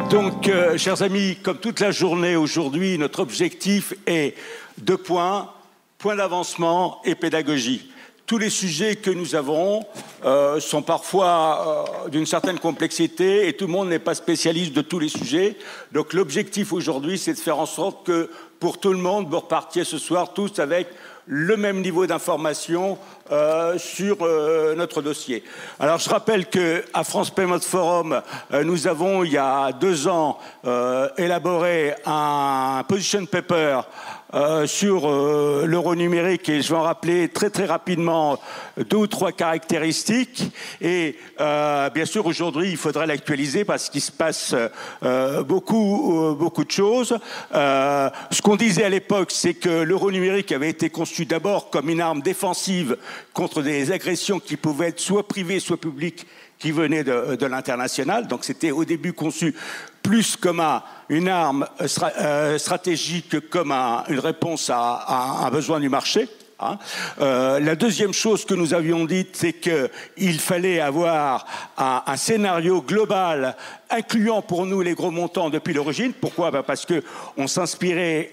Donc, chers amis, comme toute la journée aujourd'hui, notre objectif est 2 points, point d'avancement et pédagogie. Tous les sujets que nous avons sont parfois d'une certaine complexité et tout le monde n'est pas spécialiste de tous les sujets. Donc l'objectif aujourd'hui, c'est de faire en sorte que pour tout le monde, vous repartiez ce soir tous avec le même niveau d'information sur notre dossier. Alors je rappelle qu'à France Payment Forum, nous avons il y a 2 ans élaboré un position paper sur l'euro numérique et je vais en rappeler très très rapidement 2 ou 3 caractéristiques et bien sûr aujourd'hui il faudrait l'actualiser parce qu'il se passe beaucoup de choses. Ce qu'on disait à l'époque, c'est que l'euro numérique avait été conçu d'abord comme une arme défensive contre des agressions qui pouvaient être soit privées soit publiques qui venaient de l'international. Donc c'était au début conçu plus comme une arme stratégique que comme une réponse à un besoin du marché. La deuxième chose que nous avions dite, c'est qu'il fallait avoir un scénario global incluant pour nous les gros montants depuis l'origine. Pourquoi ? Parce qu'on s'inspirait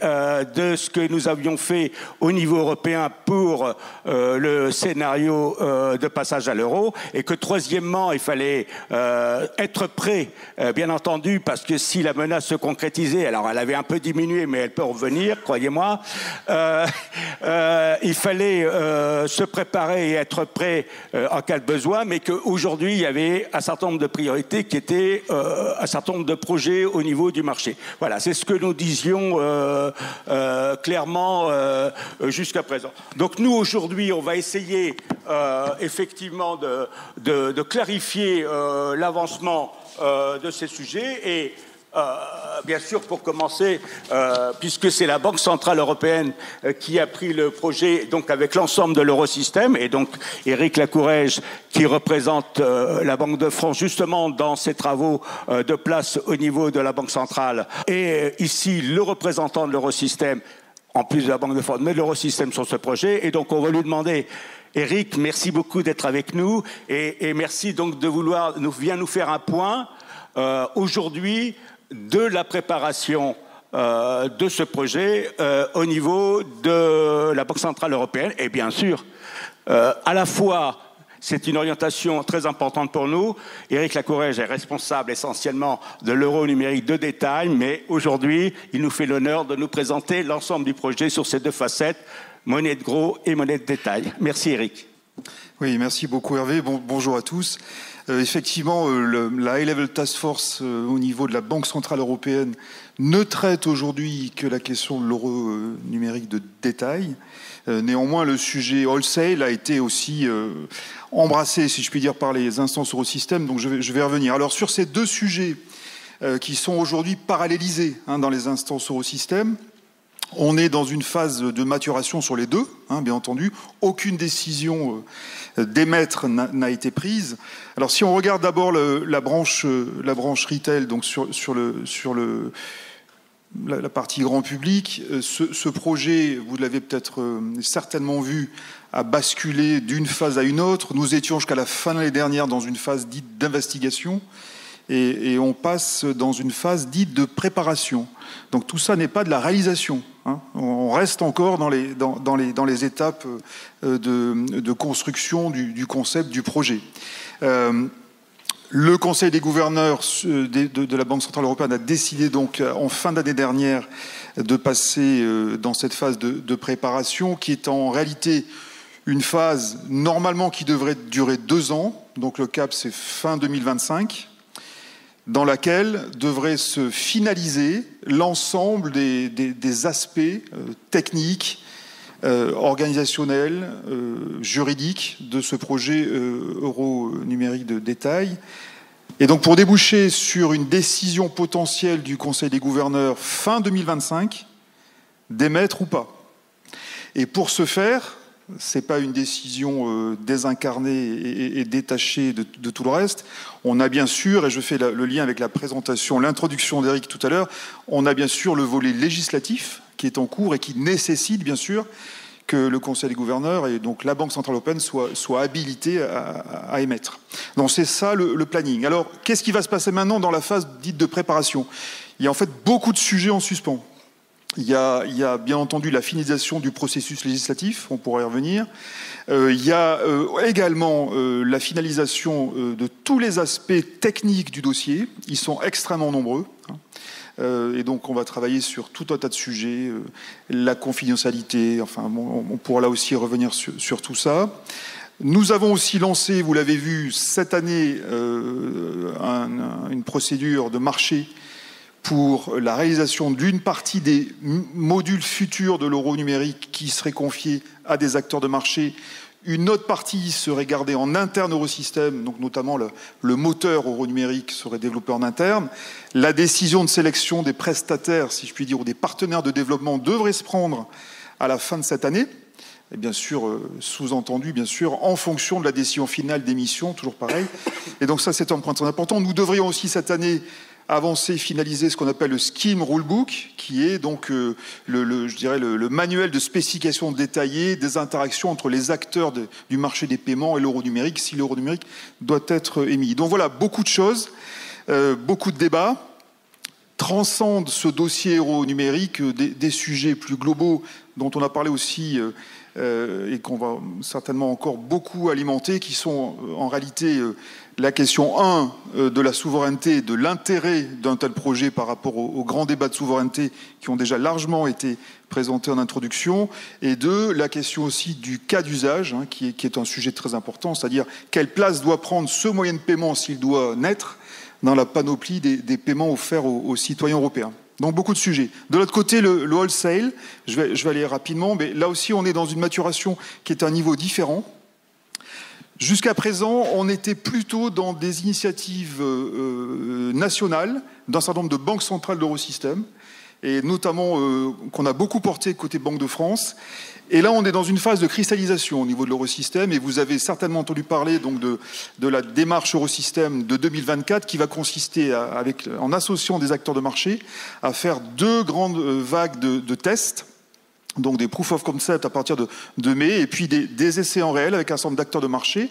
de ce que nous avions fait au niveau européen pour le scénario de passage à l'euro et que troisièmement, il fallait être prêt, bien entendu, parce que si la menace se concrétisait, alors elle avait un peu diminué, mais elle peut revenir, croyez-moi, il fallait se préparer et être prêt en cas de besoin, mais qu'aujourd'hui, il y avait un certain nombre de priorités qui étaient un certain nombre de projets au niveau du marché. Voilà, c'est ce que nous disions clairement jusqu'à présent. Donc nous, aujourd'hui, on va essayer effectivement de clarifier l'avancement de ces sujets et bien sûr, pour commencer, puisque c'est la Banque Centrale Européenne qui a pris le projet, donc avec l'ensemble de l'eurosystème, et donc Éric Lacourège, qui représente la Banque de France, justement dans ses travaux de place au niveau de la Banque Centrale, et ici le représentant de l'eurosystème, en plus de la Banque de France, mais de l'eurosystème sur ce projet, et donc on va lui demander... Éric, merci beaucoup d'être avec nous, et merci donc de vouloir nous faire un point aujourd'hui de la préparation de ce projet au niveau de la Banque Centrale Européenne. Et bien sûr, à la fois, c'est une orientation très importante pour nous. Éric Lacourège est responsable essentiellement de l'euro numérique de détail, mais aujourd'hui, il nous fait l'honneur de nous présenter l'ensemble du projet sur ces 2 facettes, monnaie de gros et monnaie de détail. Merci Éric. Oui, merci beaucoup Hervé. Bonjour à tous. Effectivement, la High Level Task Force au niveau de la Banque Centrale Européenne ne traite aujourd'hui que la question de l'euro numérique de détail. Néanmoins, le sujet wholesale a été aussi embrassé, si je puis dire, par les instances Eurosystème, donc je vais revenir. Alors sur ces 2 sujets qui sont aujourd'hui parallélisés dans les instances Eurosystème, on est dans une phase de maturation sur les 2, bien entendu. Aucune décision d'émettre n'a été prise. Alors, si on regarde d'abord la branche retail, donc sur la partie grand public, ce projet, vous l'avez peut-être certainement vu, a basculé d'une phase à une autre. Nous étions jusqu'à la fin de l'année dernière dans une phase dite d'investigation. Et on passe dans une phase dite de préparation. Donc tout ça n'est pas de la réalisation. On reste encore dans les étapes de construction du concept, du projet. Le Conseil des gouverneurs de la Banque Centrale Européenne a décidé donc en fin d'année dernière de passer dans cette phase de préparation qui est en réalité une phase normalement qui devrait durer 2 ans. Donc le cap c'est fin 2025. Dans laquelle devrait se finaliser l'ensemble des aspects techniques, organisationnels, juridiques de ce projet euro numérique de détail. Et donc pour déboucher sur une décision potentielle du Conseil des gouverneurs fin 2025, d'émettre ou pas. Et pour ce faire, ce n'est pas une décision désincarnée et détachée de tout le reste. On a bien sûr, et je fais le lien avec la présentation, l'introduction d'Éric tout à l'heure, on a bien sûr le volet législatif qui est en cours et qui nécessite bien sûr que le Conseil des gouverneurs et donc la Banque centrale européenne soient habilités à émettre. Donc c'est ça le planning. Alors, qu'est-ce qui va se passer maintenant dans la phase dite de préparation? Il y a en fait beaucoup de sujets en suspens. Il y a bien entendu la finalisation du processus législatif, on pourrait y revenir. Il y a également la finalisation de tous les aspects techniques du dossier. Ils sont extrêmement nombreux. Et donc on va travailler sur tout un tas de sujets, la confidentialité, enfin on pourra là aussi revenir sur tout ça. Nous avons aussi lancé, vous l'avez vu, cette année, une procédure de marché pour la réalisation d'une partie des modules futurs de l'euro numérique qui seraient confiés à des acteurs de marché. Une autre partie serait gardée en interne Eurosystème, donc notamment le moteur euro numérique serait développé en interne. La décision de sélection des prestataires, si je puis dire, ou des partenaires de développement devrait se prendre à la fin de cette année. Et bien sûr, sous-entendu, bien sûr, en fonction de la décision finale d'émission, toujours pareil. Et donc ça, c'est un point très important. Nous devrions aussi cette année avancer, finaliser ce qu'on appelle le Scheme Rulebook, qui est donc le manuel de spécification détaillée des interactions entre les acteurs du marché des paiements et l'euro numérique, si l'euro numérique doit être émis. Donc voilà, beaucoup de choses, beaucoup de débats. Transcendent ce dossier euro numérique des sujets plus globaux dont on a parlé aussi et qu'on va certainement encore beaucoup alimenter, qui sont en réalité la question 1 de la souveraineté, de l'intérêt d'un tel projet par rapport aux grands débats de souveraineté qui ont déjà largement été présentés en introduction, et 2, la question aussi du cas d'usage, qui est un sujet très important, c'est-à-dire quelle place doit prendre ce moyen de paiement s'il doit naître dans la panoplie des paiements offerts aux citoyens européens. Donc beaucoup de sujets. De l'autre côté, le wholesale, je vais aller rapidement, mais là aussi on est dans une maturation qui est à un niveau différent. Jusqu'à présent, on était plutôt dans des initiatives nationales d'un certain nombre de banques centrales d'Eurosystème, et notamment qu'on a beaucoup porté côté Banque de France. Et là, on est dans une phase de cristallisation au niveau de l'Eurosystème, et vous avez certainement entendu parler donc de la démarche Eurosystème de 2024 qui va consister, en associant des acteurs de marché, à faire 2 grandes vagues de tests, donc des proof of concept à partir de mai, et puis des essais en réel avec un certain nombre d'acteurs de marché.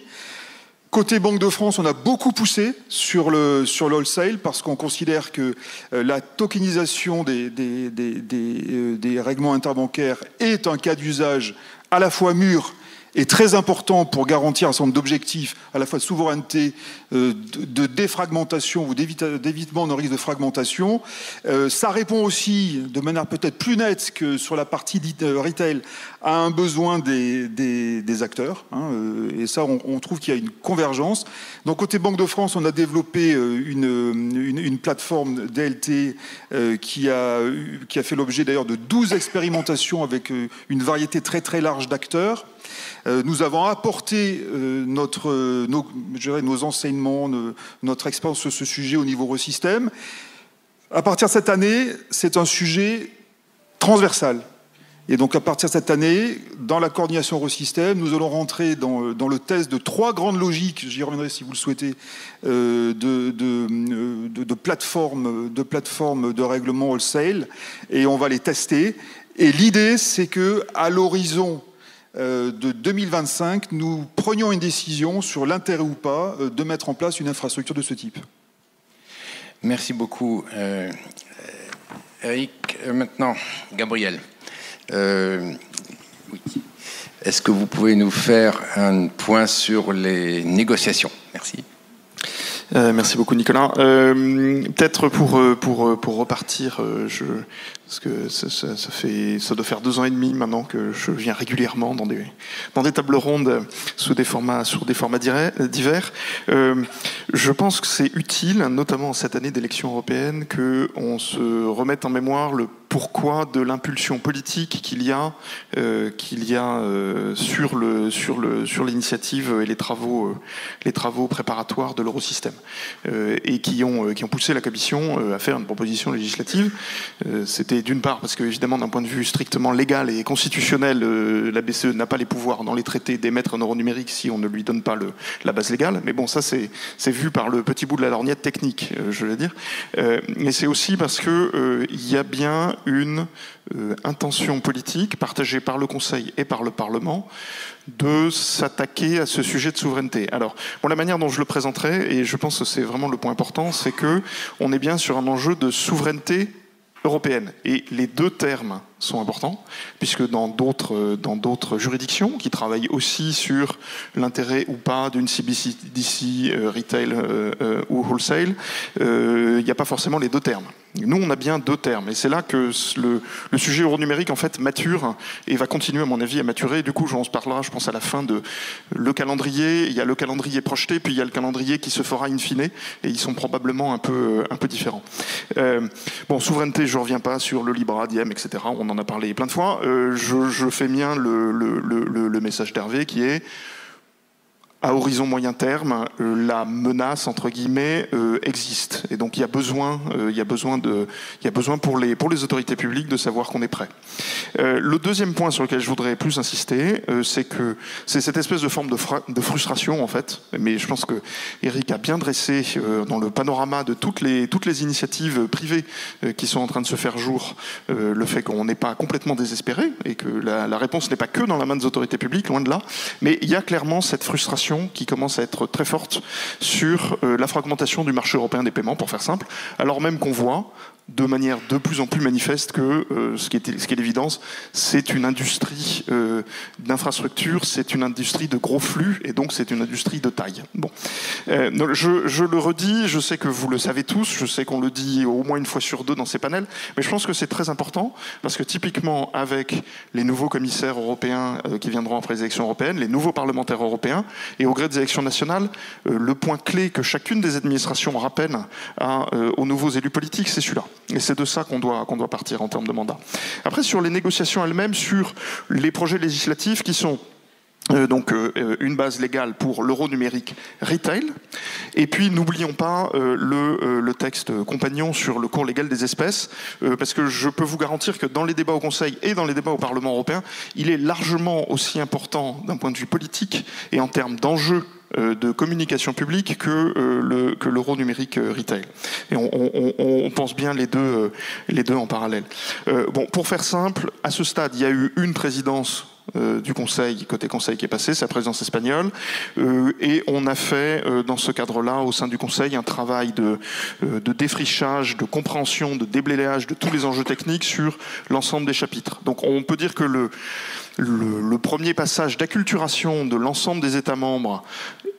Côté Banque de France, on a beaucoup poussé sur le wholesale parce qu'on considère que la tokenisation des règlements interbancaires est un cas d'usage à la fois mûr et très important pour garantir un certain nombre d'objectifs, à la fois de souveraineté, de défragmentation ou d'évitement d'un risque de fragmentation. Ça répond aussi, de manière peut-être plus nette que sur la partie retail, à un besoin des acteurs. Et ça, on trouve qu'il y a une convergence. Donc, côté Banque de France, on a développé une plateforme DLT qui a fait l'objet d'ailleurs de 12 expérimentations avec une variété très très large d'acteurs. Nous avons apporté nos enseignements, notre expérience sur ce sujet au niveau Eurosystème. À partir de cette année, c'est un sujet transversal. Et donc à partir de cette année, dans la coordination Eurosystème, nous allons rentrer dans le test de 3 grandes logiques, j'y reviendrai si vous le souhaitez, de plateformes de règlement wholesale, et on va les tester. Et l'idée, c'est qu'à l'horizon de 2025, nous prenions une décision sur l'intérêt ou pas de mettre en place une infrastructure de ce type. Merci beaucoup, Eric. Maintenant, Gabriel. Oui. Est-ce que vous pouvez nous faire un point sur les négociations? Merci. Merci beaucoup, Nicolas. Peut-être pour repartir, parce que ça doit faire 2 ans et demi maintenant que je viens régulièrement dans des tables rondes sur des formats divers. Je pense que c'est utile, notamment en cette année d'élection européenne, qu'on se remette en mémoire le pourquoi de l'impulsion politique qu'il y a sur l'initiative et les travaux préparatoires de l'Eurosystème et qui ont poussé la Commission à faire une proposition législative. C'était d'une part parce que évidemment d'un point de vue strictement légal et constitutionnel, la BCE n'a pas les pouvoirs dans les traités d'émettre un euro numérique si on ne lui donne pas la base légale. Mais bon, ça c'est vu par le petit bout de la lorgnette technique, je veux dire. Mais c'est aussi parce que il y a bien une intention politique partagée par le Conseil et par le Parlement de s'attaquer à ce sujet de souveraineté. Alors, la manière dont je le présenterai, et je pense que c'est vraiment le point important, c'est qu'on est bien sur un enjeu de souveraineté européenne. Et les deux termes sont importants, puisque dans d'autres juridictions qui travaillent aussi sur l'intérêt ou pas d'une CBDC retail ou wholesale, il n'y a pas forcément les deux termes. Nous, on a bien deux termes, et c'est là que le sujet euro-numérique en fait mature et va continuer à mon avis à maturer. Du coup, on se parlera, je pense, à la fin de le calendrier. Il y a le calendrier projeté, puis il y a le calendrier qui se fera in fine, et ils sont probablement un peu différents. Souveraineté, je ne reviens pas sur le Libra, Diem, etc. On en a parlé plein de fois. Je fais mien le message d'Hervé qui est à horizon moyen terme, la menace entre guillemets existe, et donc il y a besoin pour les autorités publiques de savoir qu'on est prêt. Le deuxième point sur lequel je voudrais plus insister, c'est que c'est cette espèce de forme de frustration en fait, mais je pense que Eric a bien dressé dans le panorama de toutes les initiatives privées qui sont en train de se faire jour, le fait qu'on n'est pas complètement désespéré et que la réponse n'est pas que dans la main des autorités publiques, loin de là, mais il y a clairement cette frustration qui commence à être très forte sur la fragmentation du marché européen des paiements, pour faire simple, alors même qu'on voit de manière de plus en plus manifeste que ce qui est l'évidence, c'est une industrie d'infrastructure, c'est une industrie de gros flux, et donc c'est une industrie de taille. Bon, je le redis, je sais que vous le savez tous, je sais qu'on le dit au moins une fois sur deux dans ces panels, mais je pense que c'est très important, parce que typiquement avec les nouveaux commissaires européens qui viendront après les élections européennes, les nouveaux parlementaires européens, et au gré des élections nationales, le point clé que chacune des administrations rappelle aux nouveaux élus politiques, c'est celui-là. Et c'est de ça qu'on doit partir en termes de mandat. Après, sur les négociations elles-mêmes, sur les projets législatifs qui sont une base légale pour l'euro numérique retail, et puis n'oublions pas le texte compagnon sur le cours légal des espèces, parce que je peux vous garantir que dans les débats au Conseil et dans les débats au Parlement européen, il est largement aussi important d'un point de vue politique et en termes d'enjeux de communication publique que l'euro numérique retail. Et on pense bien les deux en parallèle. Pour faire simple, à ce stade, il y a eu une présidence du Conseil, côté Conseil qui est passé, c'est la présidence espagnole, et on a fait dans ce cadre-là, au sein du Conseil, un travail de défrichage, de compréhension, de déblayage de tous les enjeux techniques sur l'ensemble des chapitres. Donc on peut dire que le premier passage d'acculturation de l'ensemble des États membres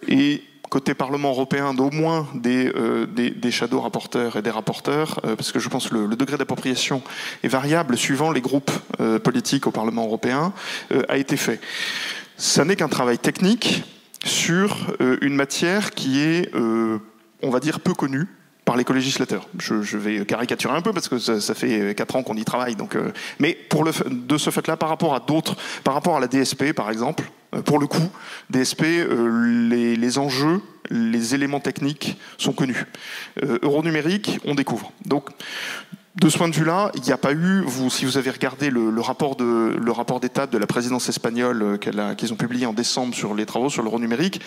et côté Parlement européen d'au moins des shadow rapporteurs et des rapporteurs, parce que je pense que le degré d'appropriation est variable suivant les groupes politiques au Parlement européen, a été fait. Ça n'est qu'un travail technique sur une matière qui est, on va dire, peu connue par les colégislateurs. Je vais caricaturer un peu parce que ça fait 4 ans qu'on y travaille. Donc, mais de ce fait-là, par rapport à la DSP, par exemple, pour le coup, DSP, les enjeux, les éléments techniques sont connus. Euro numérique, on découvre. Donc, de ce point de vue-là, il n'y a pas eu, si vous avez regardé le rapport d'étape de la présidence espagnole qu'ils ont publié en décembre sur les travaux sur l'euro numérique,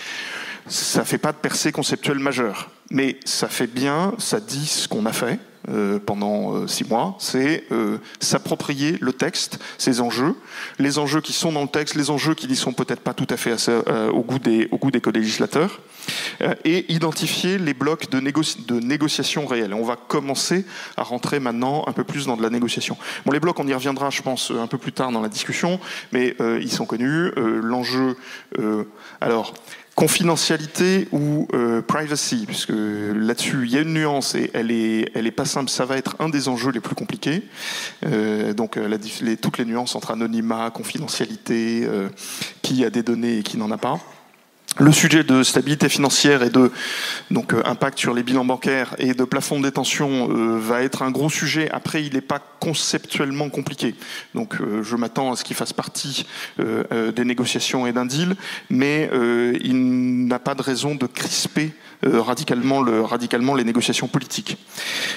ça ne fait pas de percée conceptuelle majeure. Mais ça dit ce qu'on a fait pendant 6 mois, c'est s'approprier le texte, ses enjeux, les enjeux qui sont dans le texte, les enjeux qui n'y sont peut-être pas tout à fait au goût des colégislateurs, et identifier les blocs de négociation réelle. Et on va commencer à rentrer maintenant un peu plus dans de la négociation. Bon, les blocs, on y reviendra, je pense, un peu plus tard dans la discussion, mais ils sont connus. L'enjeu, confidentialité ou privacy, puisque là-dessus, il y a une nuance et elle est pas simple, ça va être un des enjeux les plus compliqués. Donc toutes les nuances entre anonymat, confidentialité, qui a des données et qui n'en a pas. Le sujet de stabilité financière et de impact sur les bilans bancaires et de plafond de détention va être un gros sujet. Après, il n'est pas conceptuellement compliqué. Donc, je m'attends à ce qu'il fasse partie des négociations et d'un deal, mais il n'a pas de raison de crisper radicalement les négociations politiques.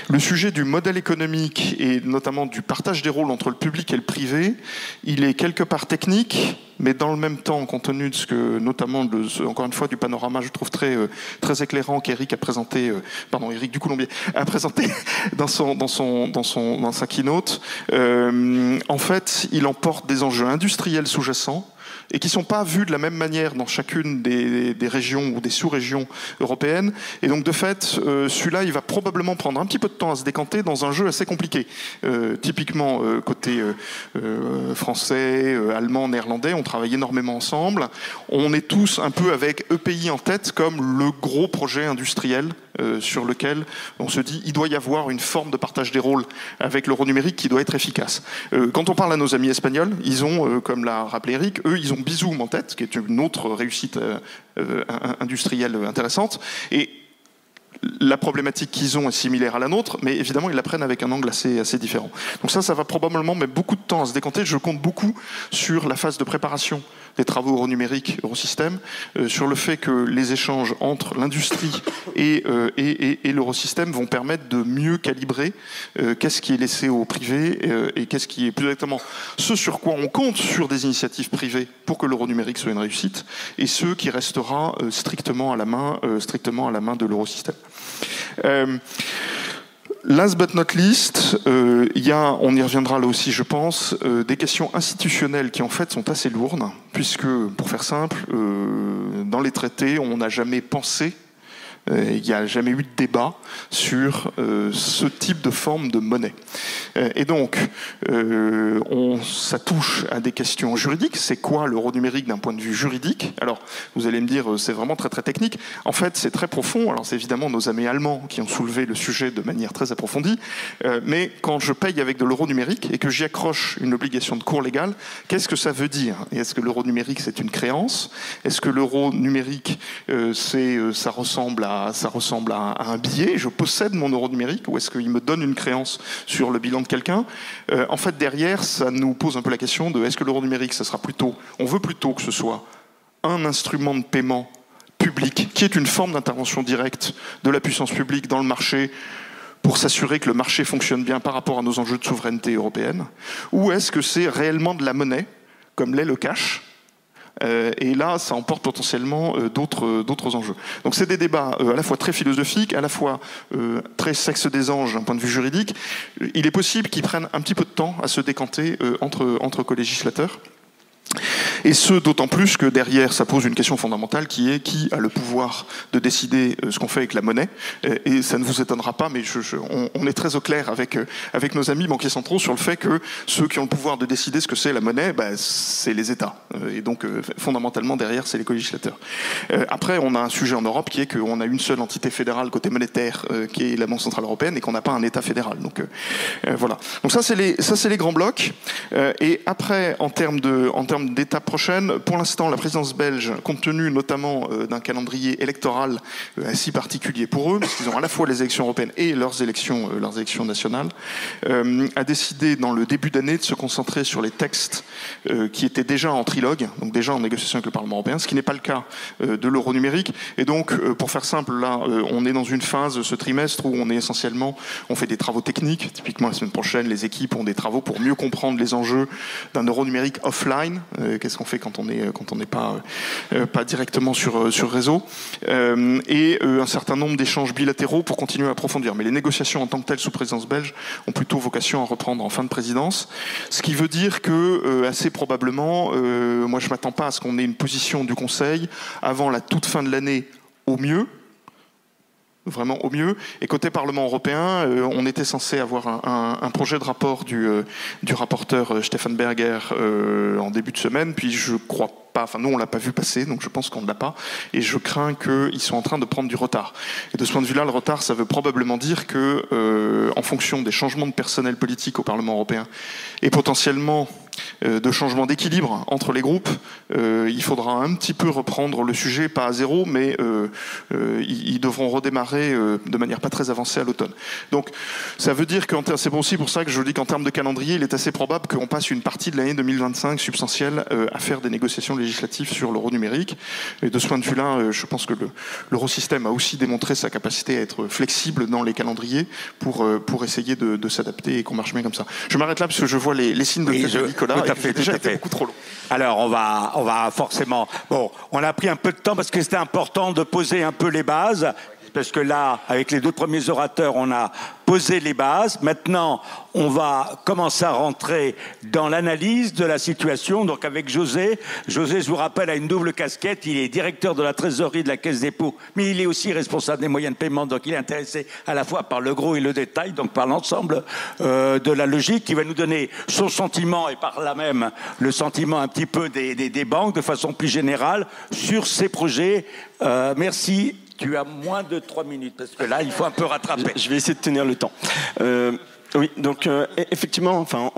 Le sujet du modèle économique et notamment du partage des rôles entre le public et le privé, il est quelque part technique, mais dans le même temps, compte tenu de ce que, notamment, encore une fois, du panorama, je trouve très éclairant qu'Éric a présenté, Éric Ducoulombier a présenté dans sa keynote, en fait, il emporte des enjeux industriels sous-jacents et qui ne sont pas vus de la même manière dans chacune des régions ou des sous-régions européennes. Et donc, de fait, celui-là, il va probablement prendre un petit peu de temps à se décanter dans un jeu assez compliqué. Typiquement, côté français, allemand, néerlandais, on travaille énormément ensemble. On est tous un peu avec EPI en tête comme le gros projet industriel sur lequel on se dit il doit y avoir une forme de partage des rôles avec l'euro-numérique qui doit être efficace. Quand on parle à nos amis espagnols, ils ont, comme l'a rappelé Eric, eux, ils ont Bizoom en tête, qui est une autre réussite industrielle intéressante. Et la problématique qu'ils ont est similaire à la nôtre, mais évidemment, ils la prennent avec un angle assez différent. Donc ça va probablement mettre beaucoup de temps à se décanter. Je compte beaucoup sur la phase de préparation des travaux euronumériques, Eurosystème, sur le fait que les échanges entre l'industrie et l'Eurosystème vont permettre de mieux calibrer qu'est-ce qui est laissé au privé et qu'est-ce qui est plus exactement ce sur quoi on compte sur des initiatives privées pour que l'Euronumérique soit une réussite et ce qui restera strictement à la main de l'Eurosystème. Last but not least, il y a, on y reviendra là aussi je pense, des questions institutionnelles qui en fait sont assez lourdes, puisque, pour faire simple, dans les traités, on n'a jamais pensé, il n'y a jamais eu de débat sur ce type de forme de monnaie. Et donc, ça touche à des questions juridiques. C'est quoi l'euro numérique d'un point de vue juridique? Alors, vous allez me dire, c'est vraiment très très technique. En fait, c'est très profond. Alors, c'est évidemment nos amis allemands qui ont soulevé le sujet de manière très approfondie. Mais quand je paye avec de l'euro numérique et que j'y accroche une obligation de cours légal, qu'est-ce que ça veut dire? Et est-ce que l'euro numérique, c'est une créance? Est-ce que l'euro numérique, ça ressemble à un billet, je possède mon euro numérique, ou est-ce qu'il me donne une créance sur le bilan de quelqu'un? En fait, derrière, ça nous pose un peu la question de est-ce que l'euro numérique, ça sera plutôt, on veut plutôt que ce soit un instrument de paiement public, qui est une forme d'intervention directe de la puissance publique dans le marché, pour s'assurer que le marché fonctionne bien par rapport à nos enjeux de souveraineté européenne, ou est-ce que c'est réellement de la monnaie, comme l'est le cash? Et là, ça emporte potentiellement d'autres enjeux. Donc c'est des débats à la fois très philosophiques, à la fois très sexe des anges d'un point de vue juridique. Il est possible qu'ils prennent un petit peu de temps à se décanter entre co-législateurs. Et ce, d'autant plus que derrière, ça pose une question fondamentale qui est qui a le pouvoir de décider ce qu'on fait avec la monnaie. Et ça ne vous étonnera pas, mais on est très au clair avec nos amis banquiers centraux sur le fait que ceux qui ont le pouvoir de décider ce que c'est la monnaie, c'est les États. Et donc, fondamentalement, derrière, c'est les co-législateurs. Après, on a un sujet en Europe qui est qu'on a une seule entité fédérale côté monétaire, qui est la Banque Centrale Européenne, et qu'on n'a pas un État fédéral. Donc, voilà. Donc ça, c'est les grands blocs. Et après, en termes d'étapes prochaines, pour l'instant, la présidence belge, compte tenu notamment d'un calendrier électoral assez particulier pour eux, parce qu'ils ont à la fois les élections européennes et leurs élections nationales, a décidé dans le début d'année de se concentrer sur les textes qui étaient déjà en trilogue, donc déjà en négociation avec le Parlement européen, ce qui n'est pas le cas de l'euro numérique. Et donc, pour faire simple, là, on est dans une phase, ce trimestre, où on fait des travaux techniques. Typiquement, la semaine prochaine, les équipes ont des travaux pour mieux comprendre les enjeux d'un euro numérique offline. Qu'est-ce qu'on fait quand on n'est pas directement sur réseau, et un certain nombre d'échanges bilatéraux pour continuer à approfondir. Mais les négociations en tant que telles sous présidence belge ont plutôt vocation à reprendre en fin de présidence, ce qui veut dire que assez probablement, moi je m'attends pas à ce qu'on ait une position du Conseil avant la toute fin de l'année au mieux, vraiment au mieux. Et côté Parlement européen, on était censé avoir un projet de rapport du rapporteur Stefan Berger en début de semaine, puis je crois pas, enfin nous on l'a pas vu passer, donc je pense qu'on ne l'a pas, et je crains qu'ils sont en train de prendre du retard. Et de ce point de vue-là, le retard, ça veut probablement dire que, en fonction des changements de personnel politique au Parlement européen, et potentiellement de changements d'équilibre entre les groupes, il faudra un petit peu reprendre le sujet, pas à zéro, mais ils devront redémarrer de manière pas très avancée à l'automne. Donc ça veut dire que c'est aussi pour ça que je dis qu'en termes de calendrier, il est assez probable qu'on passe une partie de l'année 2025 substantielle à faire des négociations législatives sur l'euro numérique. Et de ce point de vue-là, je pense que l'Eurosystème a aussi démontré sa capacité à être flexible dans les calendriers pour essayer de s'adapter et qu'on marche bien comme ça. Je m'arrête là parce que je vois les signes de tête de Nicolas. là, tout à et que fait, j'ai déjà tout à été fait. beaucoup trop long. Alors, on va forcément... Bon, on a pris un peu de temps parce que c'était important de poser un peu les bases, parce que là, avec les deux premiers orateurs, on a posé les bases. Maintenant, on va commencer à rentrer dans l'analyse de la situation. Donc, avec José. José, je vous rappelle, a une double casquette. Il est directeur de la trésorerie de la Caisse des dépôts, mais il est aussi responsable des moyens de paiement. Donc, il est intéressé à la fois par le gros et le détail, donc par l'ensemble de la logique. Il va nous donner son sentiment et par là même le sentiment un petit peu des banques de façon plus générale sur ces projets. Merci. Tu as moins de 3 minutes, parce que là, il faut un peu rattraper. Je vais essayer de tenir le temps. Oui, donc effectivement, enfin,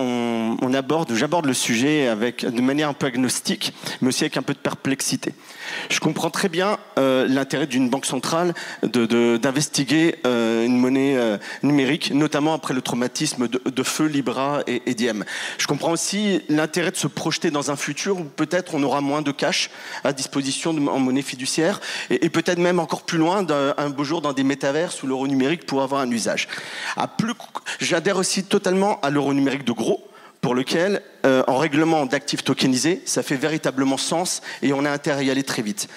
j'aborde le sujet de manière un peu agnostique, mais aussi avec un peu de perplexité. Je comprends très bien l'intérêt d'une banque centrale d'investiguer une monnaie numérique, notamment après le traumatisme de feu Libra et Diem. Je comprends aussi l'intérêt de se projeter dans un futur où peut-être on aura moins de cash à disposition en monnaie fiduciaire et peut-être même encore plus loin, un beau jour dans des métavers où l'euro numérique pourra avoir un usage. J'adhère aussi totalement à l'euro numérique de gros, pour lequel, en règlement d'actifs tokenisés, ça fait véritablement sens et on a intérêt à y aller très vite.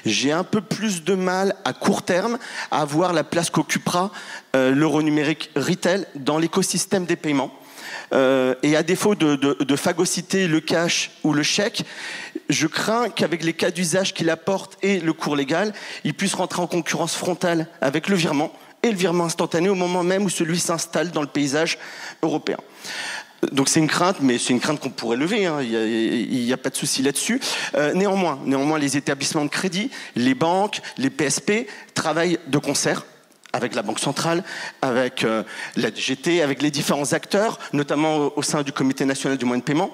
J'ai un peu plus de mal, à court terme, à voir la place qu'occupera l'euro numérique retail dans l'écosystème des paiements. Et à défaut de phagocyter le cash ou le chèque, je crains qu'avec les cas d'usage qu'il apporte et le cours légal, il puisse rentrer en concurrence frontale avec le virement, et le virement instantané au moment même où celui s'installe dans le paysage européen. Donc c'est une crainte, mais c'est une crainte qu'on pourrait lever, hein. Il n'y a pas de souci là-dessus. Néanmoins, les établissements de crédit, les banques, les PSP travaillent de concert avec la Banque centrale, avec la DGT, avec les différents acteurs, notamment au sein du Comité national du moyen de paiement,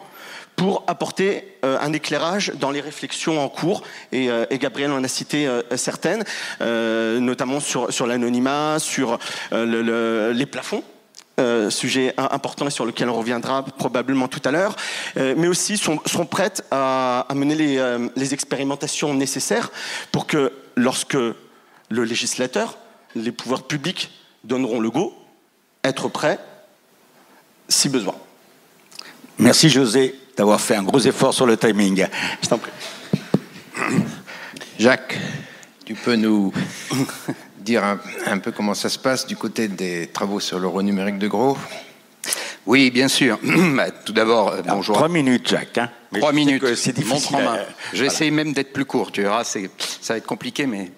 pour apporter un éclairage dans les réflexions en cours. Et Gabriel en a cité certaines, notamment sur l'anonymat, sur les plafonds. Sujet important et sur lequel on reviendra probablement tout à l'heure, mais aussi sont prêtes à mener les expérimentations nécessaires pour que lorsque le législateur, les pouvoirs publics donneront le go, être prêts si besoin. Merci José d'avoir fait un gros effort sur le timing. Je t'en prie. Jacques, tu peux nous dire un peu comment ça se passe du côté des travaux sur l'euro numérique de gros? Oui, bien sûr. Tout d'abord, bonjour. 3 minutes, Jacques. Hein. 3 minutes, c'est difficile. montre en main. J'essaie même d'être plus court, tu verras, ça va être compliqué, mais...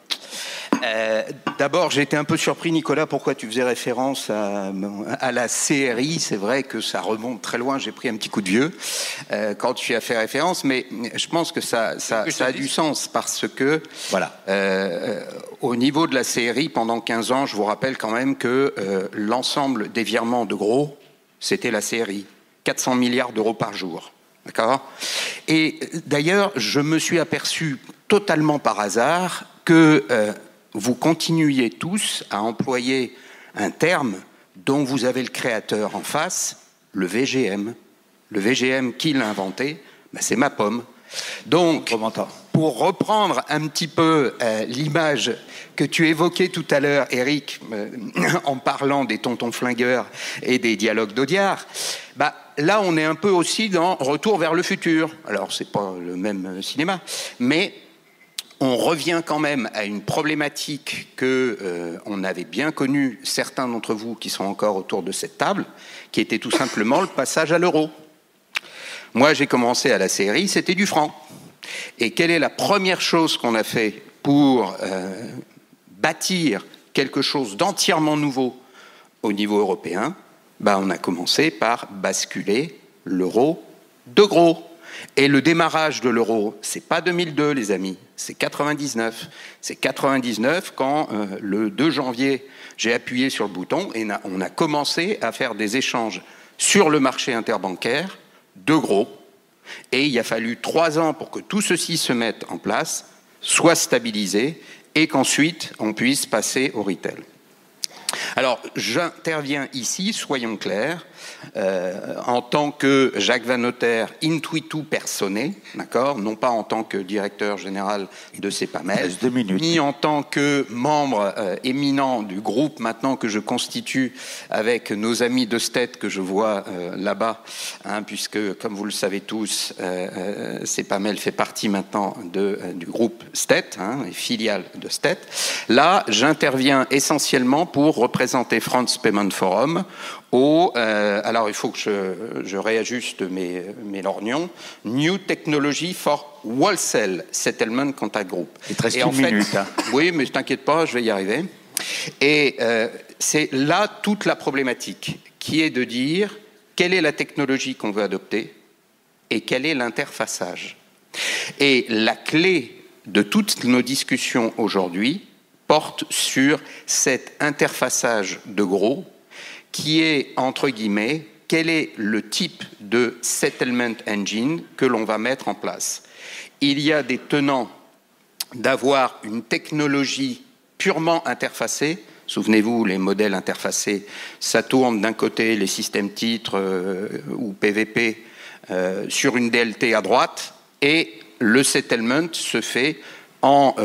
D'abord, j'ai été un peu surpris, Nicolas, pourquoi tu faisais référence à la CRI. C'est vrai que ça remonte très loin, j'ai pris un petit coup de vieux quand tu as fait référence, mais je pense que ça a du sens parce que voilà. Au niveau de la CRI, pendant 15 ans, je vous rappelle quand même que l'ensemble des virements de gros, c'était la CRI. 400 milliards d'euros par jour. D'accord ? Et d'ailleurs, je me suis aperçu totalement par hasard que vous continuiez tous à employer un terme dont vous avez le créateur en face, le VGM. Le VGM, qui l'a inventé, c'est ma pomme. Donc, pour reprendre un petit peu l'image que tu évoquais tout à l'heure, Eric, en parlant des tontons flingueurs et des dialogues d'Audiard, là, on est un peu aussi dans Retour vers le futur. Alors, c'est pas le même cinéma, mais on revient quand même à une problématique que on avait bien connue, certains d'entre vous qui sont encore autour de cette table, qui était tout simplement le passage à l'euro. Moi, j'ai commencé à la CRI, c'était du franc. Et quelle est la première chose qu'on a fait pour bâtir quelque chose d'entièrement nouveau au niveau européen? On a commencé par basculer l'euro de gros. Et le démarrage de l'euro, c'est pas 2002, les amis, c'est 99. C'est 99 quand, le 2 janvier, j'ai appuyé sur le bouton et on a commencé à faire des échanges sur le marché interbancaire de gros. Et il a fallu 3 ans pour que tout ceci se mette en place, soit stabilisé, et qu'ensuite, on puisse passer au retail. Alors, j'interviens ici, soyons clairs, en tant que Jacques Vanotter intuitu personae, d'accord, non pas en tant que directeur général de CEPAMEL, ni en tant que membre éminent du groupe maintenant que je constitue avec nos amis de STET que je vois là-bas, hein, puisque, comme vous le savez tous, CEPAMEL fait partie maintenant du groupe STET, hein, et filiale de STET. Là, j'interviens essentiellement pour représenter France Payment Forum alors il faut que je réajuste mes lorgnons. New Technology for Wholesale Settlement Contact Group. Il te reste une minute. Hein. Oui, mais t'inquiète pas, je vais y arriver. Et c'est là toute la problématique, qui est de dire quelle est la technologie qu'on veut adopter et quel est l'interfaçage. Et la clé de toutes nos discussions aujourd'hui porte sur cet interfaçage de gros qui est, entre guillemets, quel est le type de settlement engine que l'on va mettre en place. Il y a des tenants d'avoir une technologie purement interfacée. Souvenez-vous, les modèles interfacés, ça tourne d'un côté les systèmes titres ou PVP sur une DLT à droite, et le settlement se fait en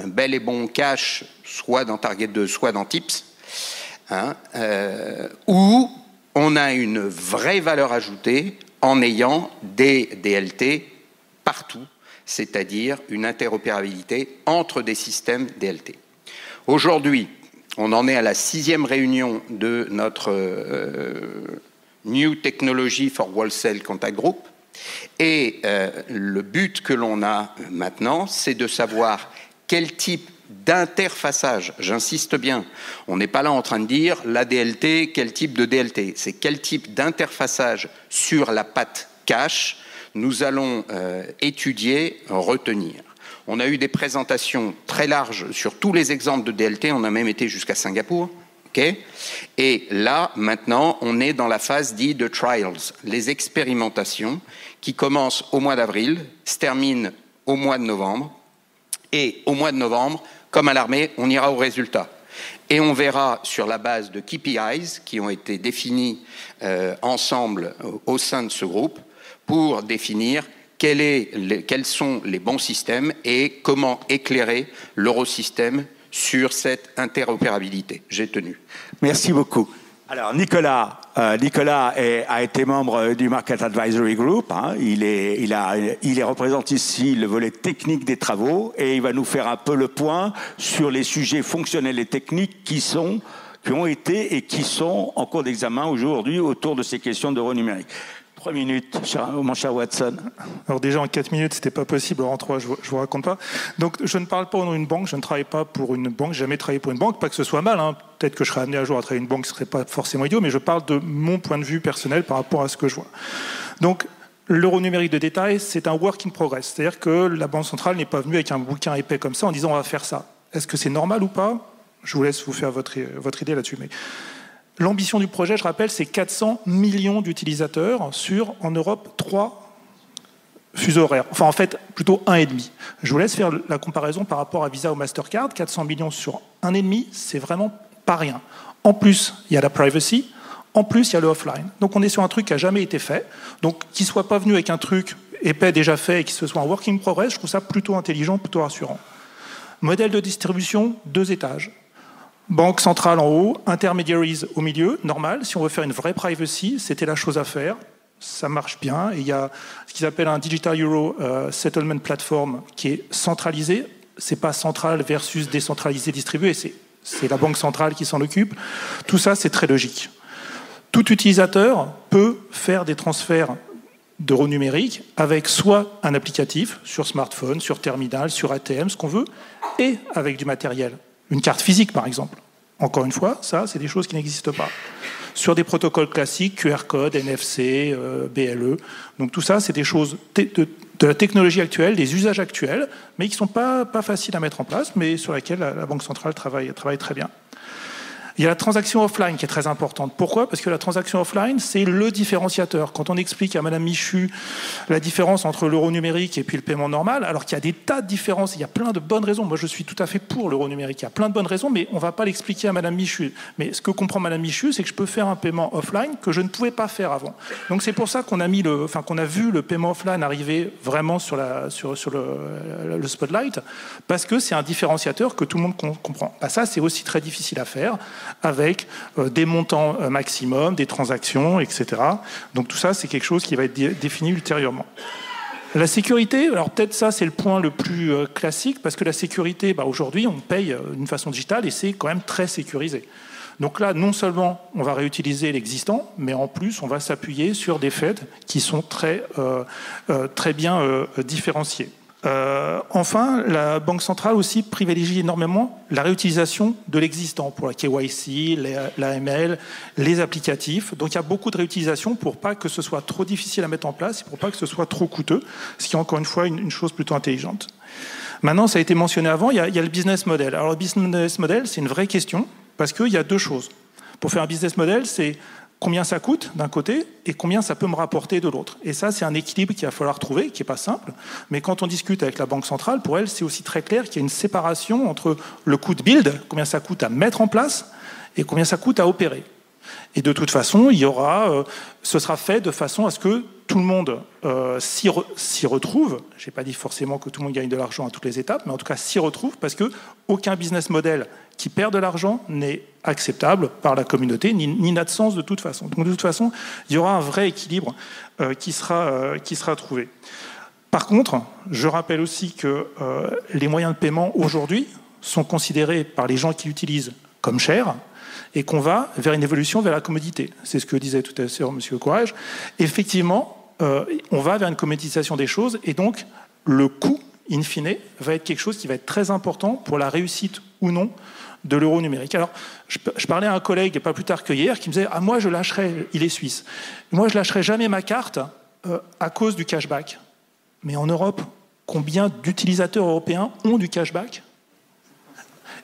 bel et bon cash, soit dans Target 2, soit dans TIPS, hein, où on a une vraie valeur ajoutée en ayant des DLT partout, c'est-à-dire une interopérabilité entre des systèmes DLT. Aujourd'hui, on en est à la 6e réunion de notre New Technology for Wholesale Contact Group, et le but que l'on a maintenant, c'est de savoir quel type d'interfaçage, j'insiste bien, on n'est pas là en train de dire la DLT, quel type de DLT, c'est quel type d'interfaçage sur la patte cache nous allons étudier, retenir. On a eu des présentations très larges sur tous les exemples de DLT, on a même été jusqu'à Singapour. Okay. Et là, maintenant, on est dans la phase dite de trials, les expérimentations qui commencent au mois d'avril, se terminent au mois de novembre. Et au mois de novembre, comme à l'armée, on ira au résultat. Et on verra sur la base de KPIs qui ont été définis ensemble au sein de ce groupe pour définir quels sont les bons systèmes et comment éclairer l'eurosystème sur cette interopérabilité. J'ai tenu. Merci beaucoup. Alors, Nicolas a été membre du Market Advisory Group. Hein. Il représente ici le volet technique des travaux et il va nous faire un peu le point sur les sujets fonctionnels et techniques qui ont été et qui sont en cours d'examen aujourd'hui autour de ces questions d'euro numérique. 3 minutes, mon cher Watson. Alors déjà, en 4 minutes, c'était pas possible. Alors en 3, je vous raconte pas. Donc, je ne parle pas au nom d'une banque. Je ne travaille pas pour une banque. J'ai jamais travaillé pour une banque. Pas que ce soit mal. Hein. Peut-être que je serais amené un jour à travailler une banque. Ce serait pas forcément idiot. Mais je parle de mon point de vue personnel par rapport à ce que je vois. Donc, l'euro numérique de détail, c'est un work in progress. C'est-à-dire que la Banque centrale n'est pas venue avec un bouquin épais comme ça en disant on va faire ça. Est-ce que c'est normal ou pas? Je vous laisse vous faire votre idée là-dessus. Mais l'ambition du projet, je rappelle, c'est 400 millions d'utilisateurs sur, en Europe, 3 fuseaux horaires. Enfin, en fait, plutôt 1,5. Je vous laisse faire la comparaison par rapport à Visa ou Mastercard. 400 millions sur 1,5, c'est vraiment pas rien. En plus, il y a la privacy. En plus, il y a le offline. Donc, on est sur un truc qui n'a jamais été fait. Donc, qu'il ne soit pas venu avec un truc épais déjà fait et qu'il se soit en working progress, je trouve ça plutôt intelligent, plutôt rassurant. Modèle de distribution, 2 étages. Banque centrale en haut, intermediaries au milieu, normal. Si on veut faire une vraie privacy, c'était la chose à faire. Ça marche bien. Et il y a ce qu'ils appellent un Digital Euro Settlement Platform qui est centralisé. C'est pas central versus décentralisé, distribué. C'est la banque centrale qui s'en occupe. Tout ça, c'est très logique. Tout utilisateur peut faire des transferts d'euros numériques avec soit un applicatif sur smartphone, sur terminal, sur ATM, ce qu'on veut, et avec du matériel. Une carte physique, par exemple. Encore une fois, ça, c'est des choses qui n'existent pas. Sur des protocoles classiques, QR code, NFC, BLE. Donc tout ça, c'est des choses de la technologie actuelle, des usages actuels, mais qui ne sont pas faciles à mettre en place, mais sur lesquels la Banque centrale travaille très bien. Il y a la transaction offline qui est très importante. Pourquoi? Parce que la transaction offline, c'est le différenciateur. Quand on explique à Madame Michu la différence entre l'euro numérique et puis le paiement normal, alors qu'il y a des tas de différences, il y a plein de bonnes raisons. Moi, je suis tout à fait pour l'euro numérique. Il y a plein de bonnes raisons, mais on ne va pas l'expliquer à Madame Michu. Mais ce que comprend Madame Michu, c'est que je peux faire un paiement offline que je ne pouvais pas faire avant. Donc c'est pour ça qu'on a qu'on a vu le paiement offline arriver vraiment sur le spotlight, parce que c'est un différenciateur que tout le monde comprend. Bah, ça, c'est aussi très difficile à faire, avec des montants maximum, des transactions, etc. Donc tout ça, c'est quelque chose qui va être défini ultérieurement. La sécurité, alors peut-être ça, c'est le point le plus classique, parce que la sécurité, aujourd'hui, on paye d'une façon digitale et c'est quand même très sécurisé. Donc là, non seulement on va réutiliser l'existant, mais en plus, on va s'appuyer sur des faits qui sont très bien différenciés. Enfin, la Banque centrale aussi privilégie énormément la réutilisation de l'existant pour la KYC, l'AML, les applicatifs. Donc il y a beaucoup de réutilisation pour pas que ce soit trop difficile à mettre en place et pour pas que ce soit trop coûteux, ce qui est encore une fois une chose plutôt intelligente. Maintenant, ça a été mentionné avant, il y a le business model. Alors le business model, c'est une vraie question parce qu'il y a deux choses. Pour faire un business model, c'est combien ça coûte d'un côté et combien ça peut me rapporter de l'autre. Et ça, c'est un équilibre qu'il va falloir trouver, qui n'est pas simple. Mais quand on discute avec la Banque centrale, pour elle, c'est aussi très clair qu'il y a une séparation entre le coût de build, combien ça coûte à mettre en place, et combien ça coûte à opérer. Et de toute façon, ce sera fait de façon à ce que tout le monde s'y retrouve. Je n'ai pas dit forcément que tout le monde gagne de l'argent à toutes les étapes, mais en tout cas s'y retrouve, parce qu'aucun business model qui perd de l'argent n'est acceptable par la communauté, ni n'a de sens de toute façon. Donc de toute façon, il y aura un vrai équilibre qui sera trouvé. Par contre, je rappelle aussi que les moyens de paiement aujourd'hui sont considérés par les gens qui l'utilisent comme chers, et qu'on va vers une évolution vers la commodité. C'est ce que disait tout à l'heure M. Courage. Effectivement, on va vers une commodisation des choses, et donc le coût, in fine, va être quelque chose qui va être très important pour la réussite ou non de l'euro numérique. Alors, je parlais à un collègue pas plus tard que hier qui me disait « Ah, moi, je lâcherai, il est suisse, moi, je lâcherai jamais ma carte à cause du cashback. » Mais en Europe, combien d'utilisateurs européens ont du cashback ?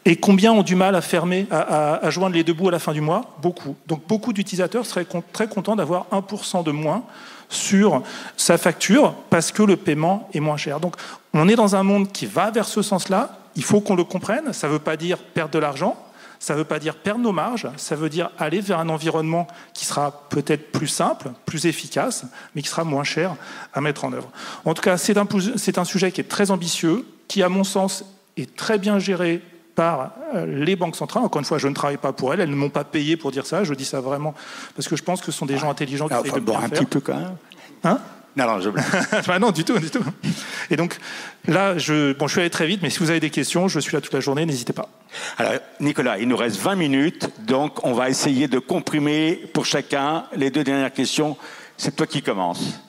Et combien ont du mal à fermer, à joindre les deux bouts à la fin du mois? Beaucoup. Donc beaucoup d'utilisateurs seraient très contents d'avoir 1% de moins sur sa facture parce que le paiement est moins cher. Donc on est dans un monde qui va vers ce sens-là. Il faut qu'on le comprenne. Ça ne veut pas dire perdre de l'argent. Ça ne veut pas dire perdre nos marges. Ça veut dire aller vers un environnement qui sera peut-être plus simple, plus efficace, mais qui sera moins cher à mettre en œuvre. En tout cas, c'est un sujet qui est très ambitieux, qui, à mon sens, est très bien géré par les banques centrales. Encore une fois, je ne travaille pas pour elles ne m'ont pas payé pour dire ça, je dis ça vraiment parce que je pense que ce sont des gens intelligents qui essayent de bien faire. Un petit peu quand même. Hein? Non, je... non, du tout. Et donc, là, je suis allé très vite, mais si vous avez des questions, je suis là toute la journée, n'hésitez pas. Alors, Nicolas, il nous reste 20 minutes, donc on va essayer de comprimer pour chacun les deux dernières questions. C'est toi qui commences.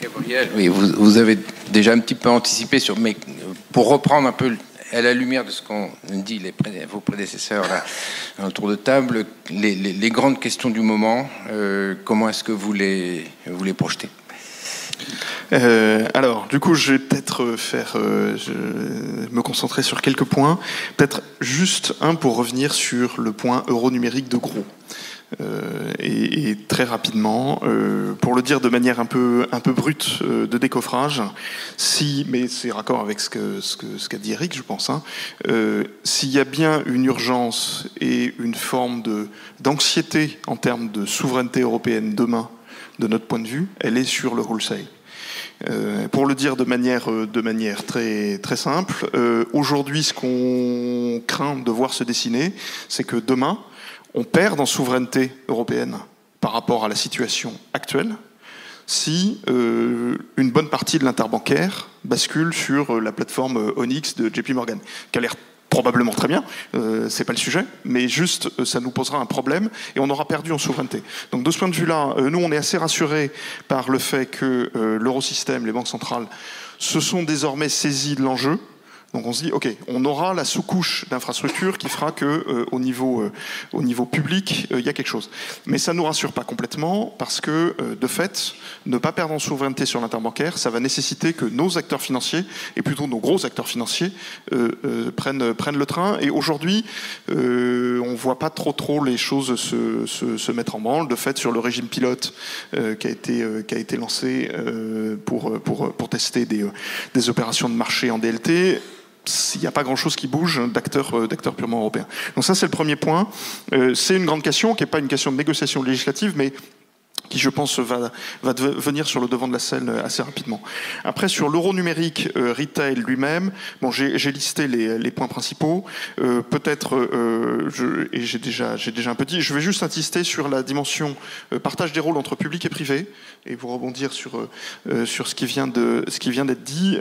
Gabriel, oui, vous avez déjà un petit peu anticipé sur, mais pour reprendre un peu à la lumière de ce qu'ont dit vos prédécesseurs là, autour de table, les grandes questions du moment, comment est-ce que vous les projetez? Alors, du coup, je vais peut-être me concentrer sur quelques points. Peut-être juste un pour revenir sur le point euro numérique de Gros. Et très rapidement, pour le dire de manière un peu brute de décoffrage, mais c'est raccord avec ce qu'a dit Eric, je pense, s'il y a bien une urgence et une forme d'anxiété en termes de souveraineté européenne demain, de notre point de vue, elle est sur le wholesale. Pour le dire de manière très, très simple, aujourd'hui, ce qu'on craint de voir se dessiner, c'est que demain, on perd en souveraineté européenne par rapport à la situation actuelle si une bonne partie de l'interbancaire bascule sur la plateforme Onyx de JP Morgan, qui a l'air probablement très bien, c'est pas le sujet, mais juste ça nous posera un problème et on aura perdu en souveraineté. Donc de ce point de vue-là, nous on est assez rassurés par le fait que l'eurosystème, les banques centrales, se sont désormais saisis de l'enjeu. Donc on se dit, ok, on aura la sous-couche d'infrastructure qui fera que au niveau public, il y a quelque chose. Mais ça ne nous rassure pas complètement parce que, de fait, ne pas perdre en souveraineté sur l'interbancaire, ça va nécessiter que nos acteurs financiers, et plutôt nos gros acteurs financiers, prennent le train. Et aujourd'hui, on ne voit pas trop les choses se mettre en branle. De fait, sur le régime pilote qui a été lancé pour tester des opérations de marché en DLT, il n'y a pas grand-chose qui bouge d'acteurs purement européens. Donc ça, c'est le premier point. C'est une grande question, qui n'est pas une question de négociation législative, mais qui, je pense, va venir sur le devant de la scène assez rapidement. Après, sur l'euro numérique retail lui-même, bon, j'ai listé les points principaux. Peut-être, et j'ai déjà un peu dit, je vais juste insister sur la dimension partage des rôles entre public et privé, et pour rebondir sur ce qui vient d'être dit.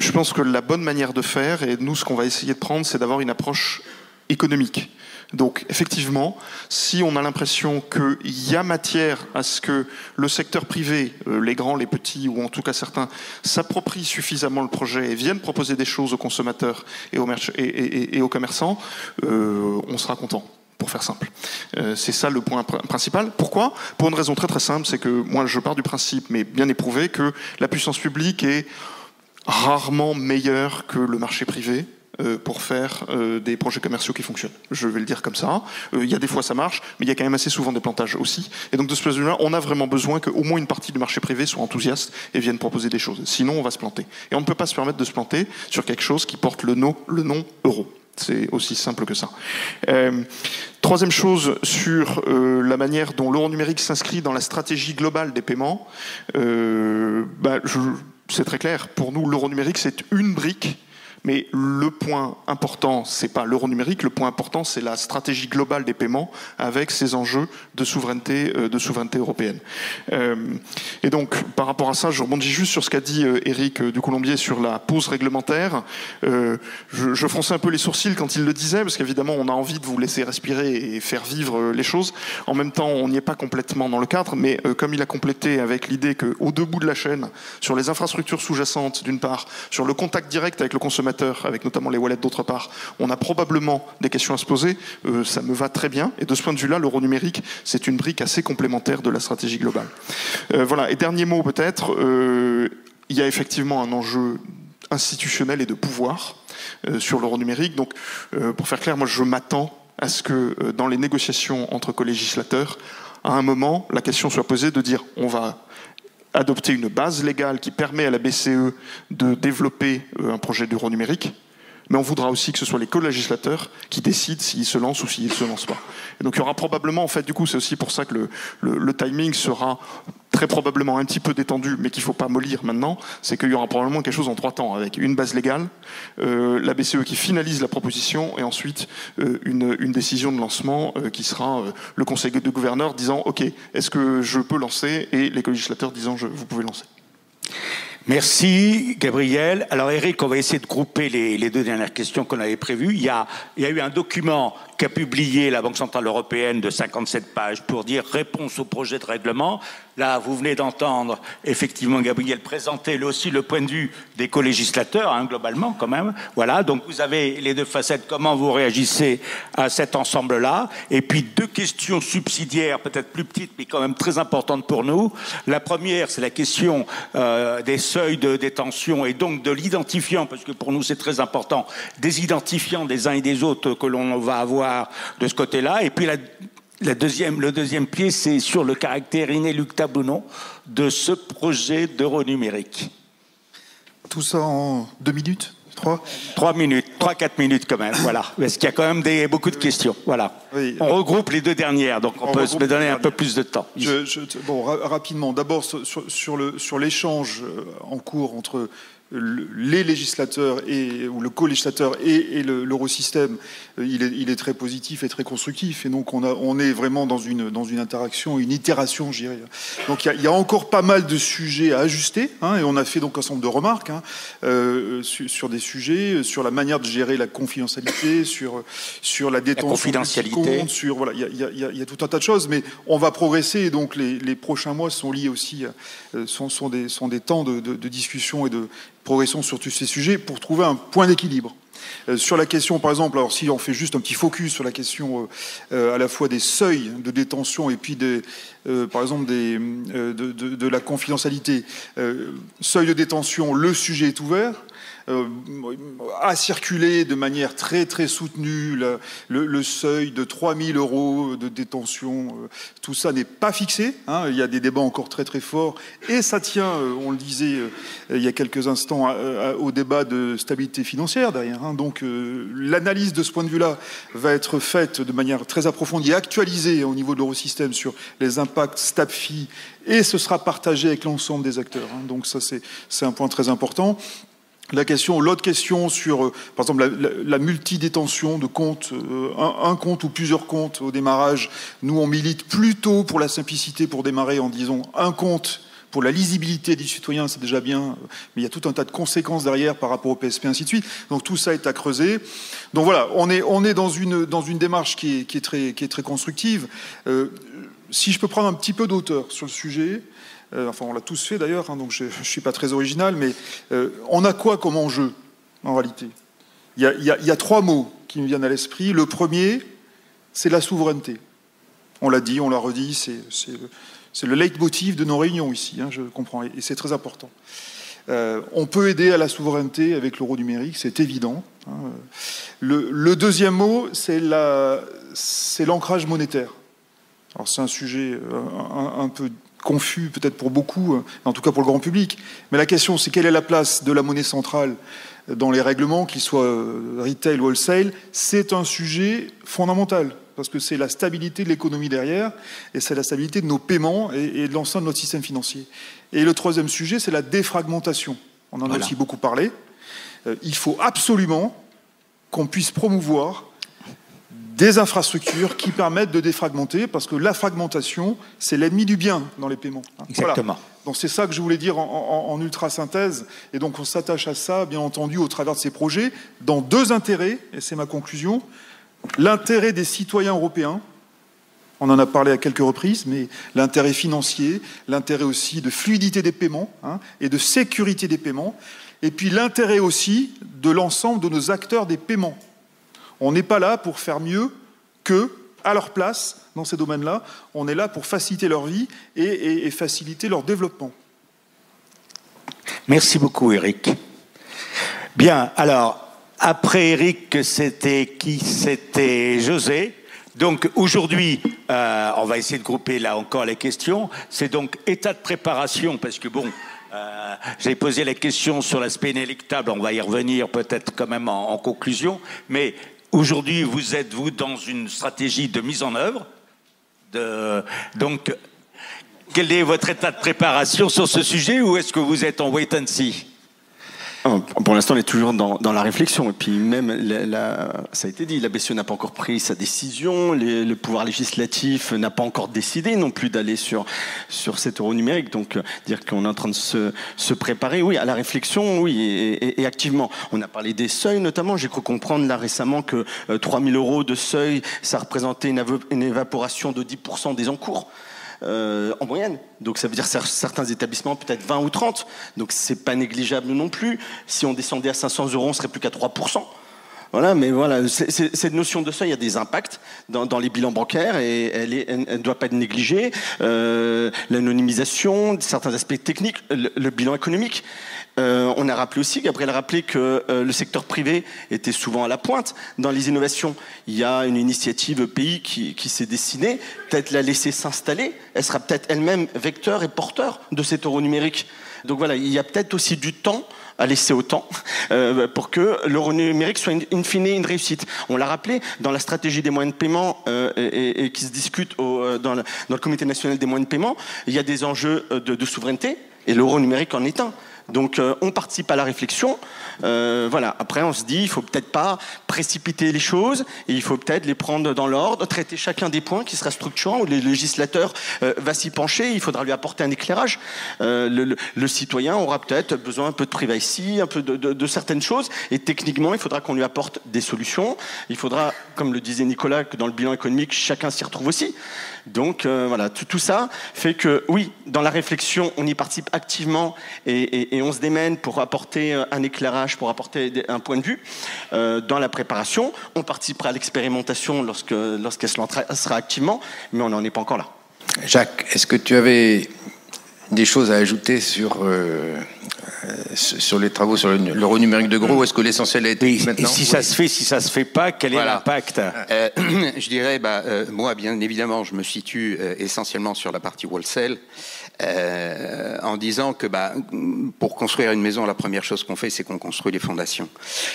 Je pense que la bonne manière de faire, et nous, ce qu'on va essayer de prendre, c'est d'avoir une approche économique. Donc, effectivement, si on a l'impression qu'il y a matière à ce que le secteur privé, les grands, les petits, ou en tout cas certains, s'approprient suffisamment le projet et viennent proposer des choses aux consommateurs et aux commerçants, on sera content. Pour faire simple. C'est ça le point principal. Pourquoi ? Pour une raison très très simple, c'est que moi je pars du principe, mais bien éprouvé, que la puissance publique est rarement meilleure que le marché privé pour faire des projets commerciaux qui fonctionnent. Je vais le dire comme ça. Il y a des fois ça marche, mais il y a quand même assez souvent des plantages aussi. Et donc de ce point de vue-là, on a vraiment besoin qu'au moins une partie du marché privé soit enthousiaste et vienne proposer des choses. Sinon, on va se planter. Et on ne peut pas se permettre de se planter sur quelque chose qui porte le nom euro. C'est aussi simple que ça. Troisième chose, sur la manière dont l'euro numérique s'inscrit dans la stratégie globale des paiements, c'est très clair. Pour nous, l'euro numérique, c'est une brique. Mais le point important, c'est pas l'euro numérique, le point important, c'est la stratégie globale des paiements avec ces enjeux de souveraineté européenne. Et donc, par rapport à ça, je rebondis juste sur ce qu'a dit Éric Ducoulombier sur la pause réglementaire. Je fronçais un peu les sourcils quand il le disait, parce qu'évidemment, on a envie de vous laisser respirer et faire vivre les choses. En même temps, on n'y est pas complètement dans le cadre, mais comme il a complété avec l'idée qu'au debout de la chaîne, sur les infrastructures sous-jacentes, d'une part, sur le contact direct avec le consommateur, avec notamment les wallets d'autre part, on a probablement des questions à se poser, ça me va très bien, et de ce point de vue-là, l'euro numérique, c'est une brique assez complémentaire de la stratégie globale. Voilà, et dernier mot peut-être, il y a effectivement un enjeu institutionnel et de pouvoir sur l'euro numérique, donc pour faire clair, moi je m'attends à ce que dans les négociations entre co-législateurs, à un moment, la question soit posée de dire on va adopter une base légale qui permet à la BCE de développer un projet d'euro numérique, mais on voudra aussi que ce soit les co-législateurs qui décident s'ils se lancent ou s'ils ne se lancent pas. Et donc il y aura probablement, en fait, du coup, c'est aussi pour ça que le timing sera très probablement un petit peu détendu, mais qu'il ne faut pas mollir maintenant, c'est qu'il y aura probablement quelque chose en 3 temps, avec une base légale, la BCE qui finalise la proposition, et ensuite une décision de lancement qui sera le conseil de gouverneurs disant « Ok, est-ce que je peux lancer ?» et les co-législateurs disant « Vous pouvez lancer ». Merci Gabriel. Alors Eric, on va essayer de grouper les 2 dernières questions qu'on avait prévues. Il y a eu un document qu'a publié la Banque Centrale Européenne de 57 pages pour dire réponse au projet de règlement. Là, vous venez d'entendre effectivement Gabriel présenter aussi le point de vue des co-législateurs, globalement quand même. Voilà, donc vous avez les 2 facettes, comment vous réagissez à cet ensemble-là. Et puis 2 questions subsidiaires, peut-être plus petites, mais quand même très importantes pour nous. La première, c'est la question des seuils de détention et donc de l'identifiant, parce que pour nous c'est très important, des identifiants des uns et des autres que l'on va avoir de ce côté-là. Et puis le deuxième pied, c'est sur le caractère inéluctable ou non de ce projet d'euro numérique. Tout ça en 2 minutes 3 minutes, 3-4 minutes quand même, voilà. Parce qu'il y a quand même beaucoup de questions, voilà. Oui. On regroupe les 2 dernières, donc on peut se donner un peu plus de temps. Rapidement, d'abord sur l'échange en cours entre les législateurs ou le co-législateur et l'eurosystème, il est très positif et très constructif. Et donc on est vraiment dans une interaction, une itération, je dirais. Donc il y a encore pas mal de sujets à ajuster, et on a fait donc un certain nombre de remarques sur des sujets, sur la manière de gérer la confidentialité, sur la détention, la confidentialité, voilà, il y a tout un tas de choses, mais on va progresser. Et donc les prochains mois sont liés aussi, sont des temps de discussion et progressons sur tous ces sujets pour trouver un point d'équilibre. Sur la question, par exemple, alors si on fait juste un petit focus sur la question à la fois des seuils de détention et puis par exemple de la confidentialité, seuil de détention, le sujet est ouvert. A circulé de manière très très soutenue le seuil de 3 000 € de détention. Tout ça n'est pas fixé. Hein, il y a des débats encore très très forts. Et ça tient, on le disait il y a quelques instants, au débat de stabilité financière derrière. Hein. Donc l'analyse de ce point de vue-là va être faite de manière très approfondie, actualisée au niveau de l'Eurosystème sur les impacts STAPFI, et ce sera partagé avec l'ensemble des acteurs. Hein. Donc ça c'est un point très important. L'autre question sur, par exemple, la multidétention de comptes, un compte ou plusieurs comptes au démarrage. Nous, on milite plutôt pour la simplicité pour démarrer en disant un compte pour la lisibilité des citoyens, c'est déjà bien, mais il y a tout un tas de conséquences derrière par rapport au PSP, ainsi de suite. Donc tout ça est à creuser. Donc voilà, on est dans une démarche qui est très constructive. Si je peux prendre un petit peu d'auteur sur le sujet. Enfin, on l'a tous fait d'ailleurs, hein, donc je ne suis pas très original, mais on a quoi comme enjeu, en réalité ? Il y a 3 mots qui me viennent à l'esprit. Le premier, c'est la souveraineté. On l'a dit, on l'a redit, c'est le leitmotiv de nos réunions ici, hein, je comprends, et c'est très important. On peut aider à la souveraineté avec l'euro numérique, c'est évident. Hein. Le deuxième mot, c'est l'ancrage monétaire. Alors c'est un sujet un peu confus peut-être pour beaucoup, en tout cas pour le grand public. Mais la question, c'est quelle est la place de la monnaie centrale dans les règlements, qu'ils soient retail ou wholesale. C'est un sujet fondamental, parce que c'est la stabilité de l'économie derrière, et c'est la stabilité de nos paiements et de l'ensemble de notre système financier. Et le troisième sujet, c'est la défragmentation. On en a aussi beaucoup parlé. Il faut absolument qu'on puisse promouvoir des infrastructures qui permettent de défragmenter, parce que la fragmentation, c'est l'ennemi du bien dans les paiements. Exactement. Voilà. Donc c'est ça que je voulais dire en ultra-synthèse, et donc on s'attache à ça, bien entendu, au travers de ces projets, dans 2 intérêts, et c'est ma conclusion. L'intérêt des citoyens européens, on en a parlé à quelques reprises, mais l'intérêt financier, l'intérêt aussi de fluidité des paiements, hein, et de sécurité des paiements, et puis l'intérêt aussi de l'ensemble de nos acteurs des paiements. On n'est pas là pour faire mieux que, à leur place, dans ces domaines-là. On est là pour faciliter leur vie et faciliter leur développement. Merci beaucoup, Eric. Bien, alors, après Eric, c'était qui ? C'était José. Donc aujourd'hui, on va essayer de grouper là encore les questions. C'est donc état de préparation, parce que bon... j'ai posé la question sur l'aspect inéluctable, on va y revenir peut-être quand même en conclusion, mais aujourd'hui, vous êtes dans une stratégie de mise en œuvre. Donc, quel est votre état de préparation sur ce sujet, ou est-ce que vous êtes en wait and see ? Pour l'instant, on est toujours dans la réflexion. Et puis même, ça a été dit, la BCE n'a pas encore pris sa décision. Le pouvoir législatif n'a pas encore décidé non plus d'aller sur cet euro numérique. Donc, dire qu'on est en train de se préparer, oui, à la réflexion, oui, et activement. On a parlé des seuils, notamment. J'ai cru comprendre là récemment que 3 000 € de seuil, ça représentait une évaporation de 10% des encours. En moyenne. Donc ça veut dire certains établissements peut-être 20 ou 30. Donc c'est pas négligeable non plus. Si on descendait à 500 €, on serait plus qu'à 3%. Voilà, mais voilà, cette notion de seuil a des impacts dans les bilans bancaires, et elle ne doit pas être négligée. L'anonymisation, certains aspects techniques, le bilan économique. On a rappelé aussi, Gabriel a rappelé que le secteur privé était souvent à la pointe dans les innovations. Il y a une initiative pays qui s'est dessinée, peut-être la laisser s'installer, elle sera peut-être elle-même vecteur et porteur de cet euro numérique. Donc voilà, il y a peut-être aussi du temps à laisser au temps pour que l'euro numérique soit in fine une réussite. On l'a rappelé, dans la stratégie des moyens de paiement et qui se discute dans le Comité national des moyens de paiement, il y a des enjeux de souveraineté, et l'euro numérique en est un. Donc on participe à la réflexion. Voilà. Après, on se dit, il faut peut-être pas précipiter les choses, et il faut peut-être les prendre dans l'ordre, traiter chacun des points qui sera structurant, où le législateur va s'y pencher. Il faudra lui apporter un éclairage. Le citoyen aura peut-être besoin un peu de privacy, un peu de certaines choses, et techniquement, il faudra qu'on lui apporte des solutions. Il faudra, comme le disait Nicolas, que dans le bilan économique, chacun s'y retrouve aussi. Donc voilà, tout ça fait que, oui, dans la réflexion, on y participe activement et et on se démène pour apporter un éclairage, pour apporter un point de vue dans la préparation. On participera à l'expérimentation lorsqu'elle se lancera activement, mais on n'en est pas encore là. Jacques, est-ce que tu avais des choses à ajouter sur les travaux sur l'euro numérique de gros, ou est-ce que l'essentiel a été dit maintenant? Et si ça se fait, si ça se fait pas, quel est l'impact? Je dirais, moi, bien évidemment, je me situe essentiellement sur la partie wholesale, en disant que pour construire une maison, la première chose qu'on fait, c'est qu'on construit les fondations.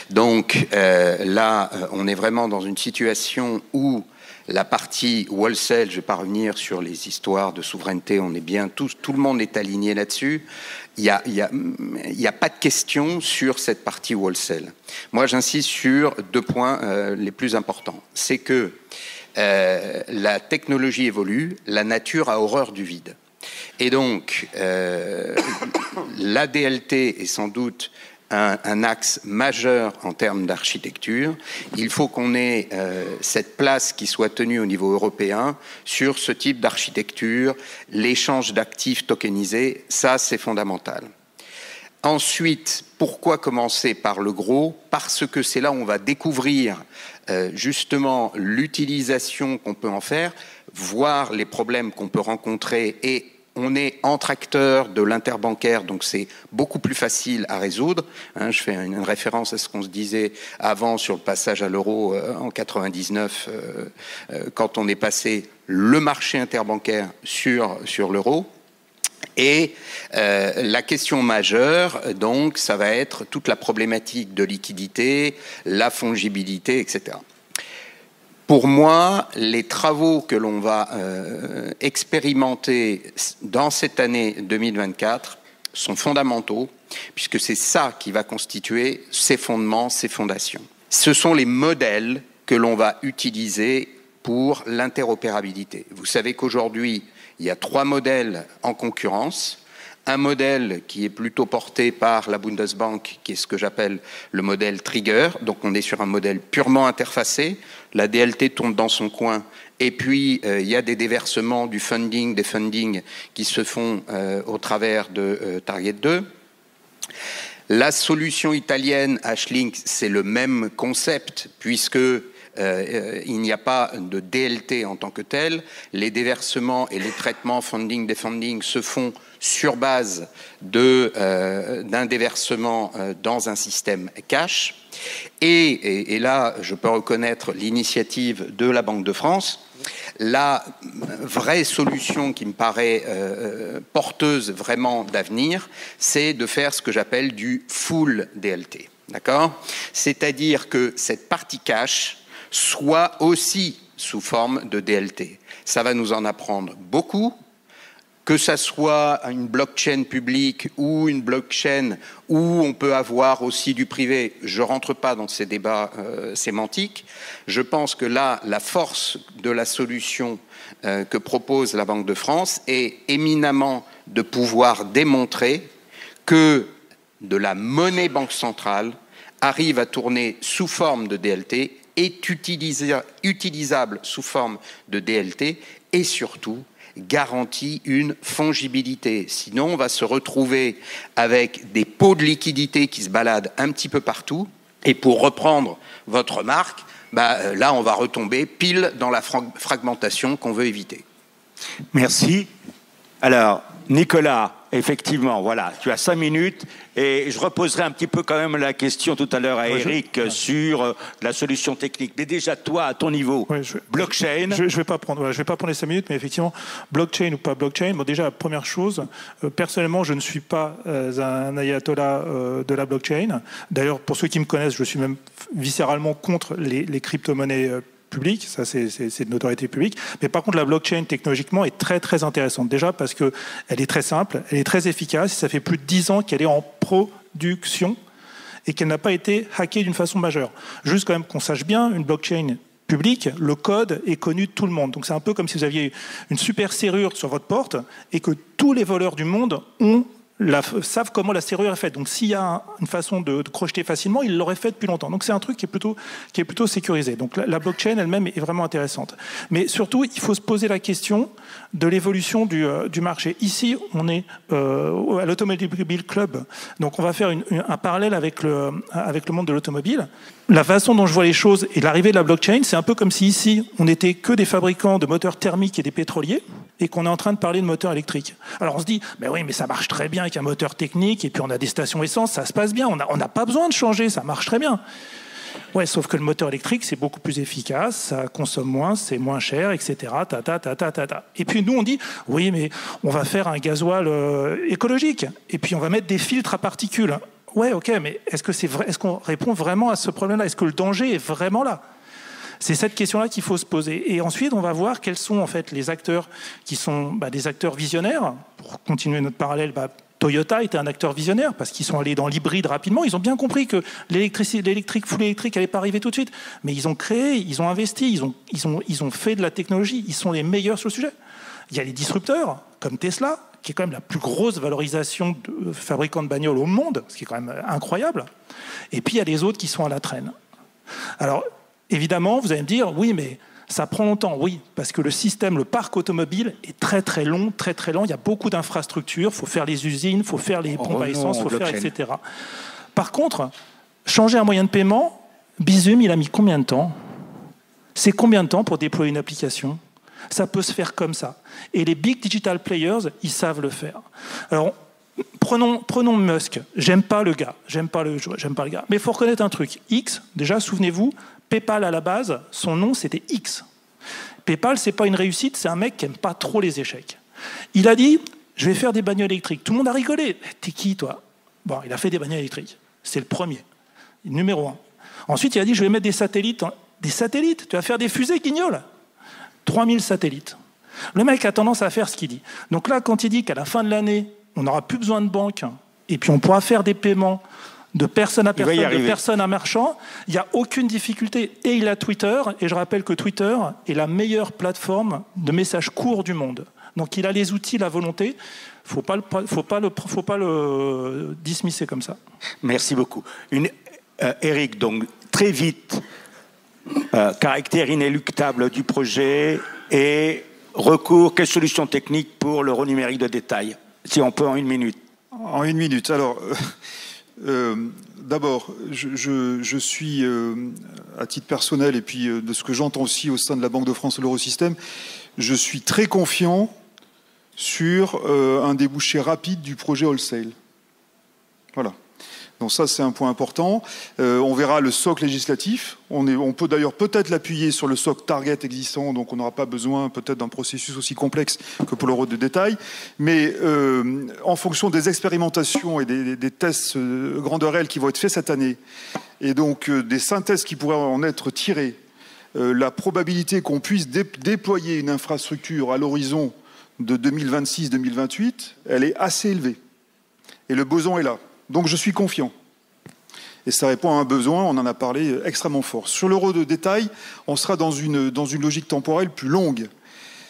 Donc là, on est vraiment dans une situation où la partie wholesale, je ne vais pas revenir sur les histoires de souveraineté, on est bien, tout le monde est aligné là-dessus. Il y a pas de question sur cette partie wholesale. Moi, j'insiste sur 2 points les plus importants. C'est que la technologie évolue, la nature a horreur du vide. Et donc, la DLT est sans doute un axe majeur en termes d'architecture. Il faut qu'on ait cette place qui soit tenue au niveau européen sur ce type d'architecture, l'échange d'actifs tokenisés, ça c'est fondamental. Ensuite, pourquoi commencer par le gros? Parce que c'est là où on va découvrir justement l'utilisation qu'on peut en faire, voir les problèmes qu'on peut rencontrer, et on est entre acteurs de l'interbancaire, donc c'est beaucoup plus facile à résoudre. Je fais une référence à ce qu'on se disait avant sur le passage à l'euro en 99, quand on est passé le marché interbancaire sur l'euro. Et la question majeure, donc, ça va être toute la problématique de liquidité, la fongibilité, etc. Pour moi, les travaux que l'on va expérimenter dans cette année 2024 sont fondamentaux, puisque c'est ça qui va constituer ses fondements, ses fondations. Ce sont les modèles que l'on va utiliser pour l'interopérabilité. Vous savez qu'aujourd'hui, il y a 3 modèles en concurrence. Un modèle qui est plutôt porté par la Bundesbank, qui est ce que j'appelle le modèle Trigger. Donc on est sur un modèle purement interfacé. La DLT tourne dans son coin. Et puis il y a des déversements des fundings qui se font au travers de Target 2. La solution italienne H-Link, c'est le même concept, puisque il n'y a pas de DLT en tant que tel. Les déversements et les traitements funding se font sur base d'un déversement dans un système cash. Et là, je peux reconnaître l'initiative de la Banque de France. La vraie solution qui me paraît porteuse vraiment d'avenir, c'est de faire ce que j'appelle du full DLT. D'accord ? C'est-à-dire que cette partie cash soit aussi sous forme de DLT. Ça va nous en apprendre beaucoup, que ça soit une blockchain publique ou une blockchain où on peut avoir aussi du privé. Je ne rentre pas dans ces débats sémantiques. Je pense que là, la force de la solution que propose la Banque de France est éminemment de pouvoir démontrer que de la monnaie banque centrale arrive à tourner sous forme de DLT, est utilisable sous forme de DLT et surtout garantit une fongibilité. Sinon, on va se retrouver avec des pots de liquidité qui se baladent un petit peu partout. Et pour reprendre votre remarque, là, on va retomber pile dans la fragmentation qu'on veut éviter. Merci. Alors, Nicolas, effectivement, voilà, tu as 5 minutes et je reposerai un petit peu quand même la question tout à l'heure à Eric sur la solution technique. Mais déjà, toi, à ton niveau, blockchain... Je ne vais pas prendre les 5 minutes, mais effectivement, blockchain ou pas blockchain, bon, déjà, la première chose, personnellement, je ne suis pas un ayatollah de la blockchain. D'ailleurs, pour ceux qui me connaissent, je suis même viscéralement contre les crypto-monnaies public, ça c'est de notoriété publique. Mais par contre, la blockchain technologiquement est très très intéressante. Déjà parce qu'elle est très simple, elle est très efficace. Ça fait plus de 10 ans qu'elle est en production et qu'elle n'a pas été hackée d'une façon majeure. Juste quand même qu'on sache bien, une blockchain publique, le code est connu de tout le monde. Donc c'est un peu comme si vous aviez une super serrure sur votre porte et que tous les voleurs du monde ont savent comment la serrure est faite. Donc s'il y a une façon de crocheter facilement, ils l'auraient fait depuis longtemps. Donc c'est un truc qui est plutôt sécurisé. Donc la blockchain elle-même est vraiment intéressante. Mais surtout, il faut se poser la question de l'évolution du marché. Ici, on est à l'Automobile Club. Donc on va faire un parallèle avec le monde de l'automobile. La façon dont je vois les choses et l'arrivée de la blockchain, c'est un peu comme si ici, on n'était que des fabricants de moteurs thermiques et des pétroliers, et qu'on est en train de parler de moteurs électriques. Alors on se dit, ben oui, mais ça marche très bien avec un moteur technique, et puis on a des stations essence, ça se passe bien, on n'a pas besoin de changer, ça marche très bien. Ouais, sauf que le moteur électrique, c'est beaucoup plus efficace, ça consomme moins, c'est moins cher, etc. Et puis nous, on dit, oui, mais on va faire un gasoil écologique, et puis on va mettre des filtres à particules. Ouais, ok, mais est-ce que c'est vrai, est-ce qu'on répond vraiment à ce problème-là? Est-ce que le danger est vraiment là? C'est cette question-là qu'il faut se poser. Et ensuite, on va voir quels sont en fait les acteurs qui sont des acteurs visionnaires. Pour continuer notre parallèle, Toyota était un acteur visionnaire parce qu'ils sont allés dans l'hybride rapidement. Ils ont bien compris que l'électrique, full électrique n'allait pas arriver tout de suite. Mais ils ont créé, ils ont investi, ils ont fait de la technologie. Ils sont les meilleurs sur le sujet. Il y a les disrupteurs, comme Tesla, qui est quand même la plus grosse valorisation de fabricants de bagnoles au monde, ce qui est quand même incroyable. Et puis il y a les autres qui sont à la traîne. Alors, évidemment, vous allez me dire, oui, mais ça prend longtemps. Oui, parce que le parc automobile est très très long, très très lent. Il y a beaucoup d'infrastructures, il faut faire les usines, il faut faire les pompes à essence, il faut faire, etc. Par contre, changer un moyen de paiement, Bizum, il a mis combien de temps? C'est combien de temps pour déployer une application? Ça peut se faire comme ça. Et les big digital players, ils savent le faire. Alors, prenons Musk. J'aime pas le gars. Mais il faut reconnaître un truc. X, déjà, souvenez-vous, PayPal à la base, son nom c'était X. PayPal, c'est pas une réussite, c'est un mec qui aime pas trop les échecs. Il a dit, je vais faire des bagnoles électriques. Tout le monde a rigolé. T'es qui, toi? Bon, il a fait des bagnoles électriques. C'est le premier, numéro 1. Ensuite, il a dit, je vais mettre des satellites. Des satellites? Tu vas faire des fusées, guignol? 3000 satellites. Le mec a tendance à faire ce qu'il dit. Donc là, quand il dit qu'à la fin de l'année, on n'aura plus besoin de banque, et puis on pourra faire des paiements de personne à personne, de personne à marchand, il n'y a aucune difficulté. Et il a Twitter, et je rappelle que Twitter est la meilleure plateforme de messages courts du monde. Donc il a les outils, la volonté. Faut pas le dismisser comme ça. Merci beaucoup. Eric, donc très vite, caractère inéluctable du projet et recours, quelle solution technique pour l'euro numérique de détail? Si on peut en 1 minute. En 1 minute. Alors, d'abord, je suis, à titre personnel, et puis de ce que j'entends aussi au sein de la Banque de France et l'Eurosystème, je suis très confiant sur un débouché rapide du projet wholesale. Voilà. Donc ça, c'est un point important. On verra le socle législatif. On peut d'ailleurs peut-être l'appuyer sur le socle target existant, donc on n'aura pas besoin peut-être d'un processus aussi complexe que pour l'euro de détail. Mais en fonction des expérimentations et des tests grandeur réelle qui vont être faits cette année, et donc des synthèses qui pourraient en être tirées, la probabilité qu'on puisse déployer une infrastructure à l'horizon de 2026-2028, elle est assez élevée. Et le besoin est là. Donc je suis confiant. Et ça répond à un besoin, on en a parlé, extrêmement fort. Sur l'euro de détail, on sera dans une logique temporelle plus longue.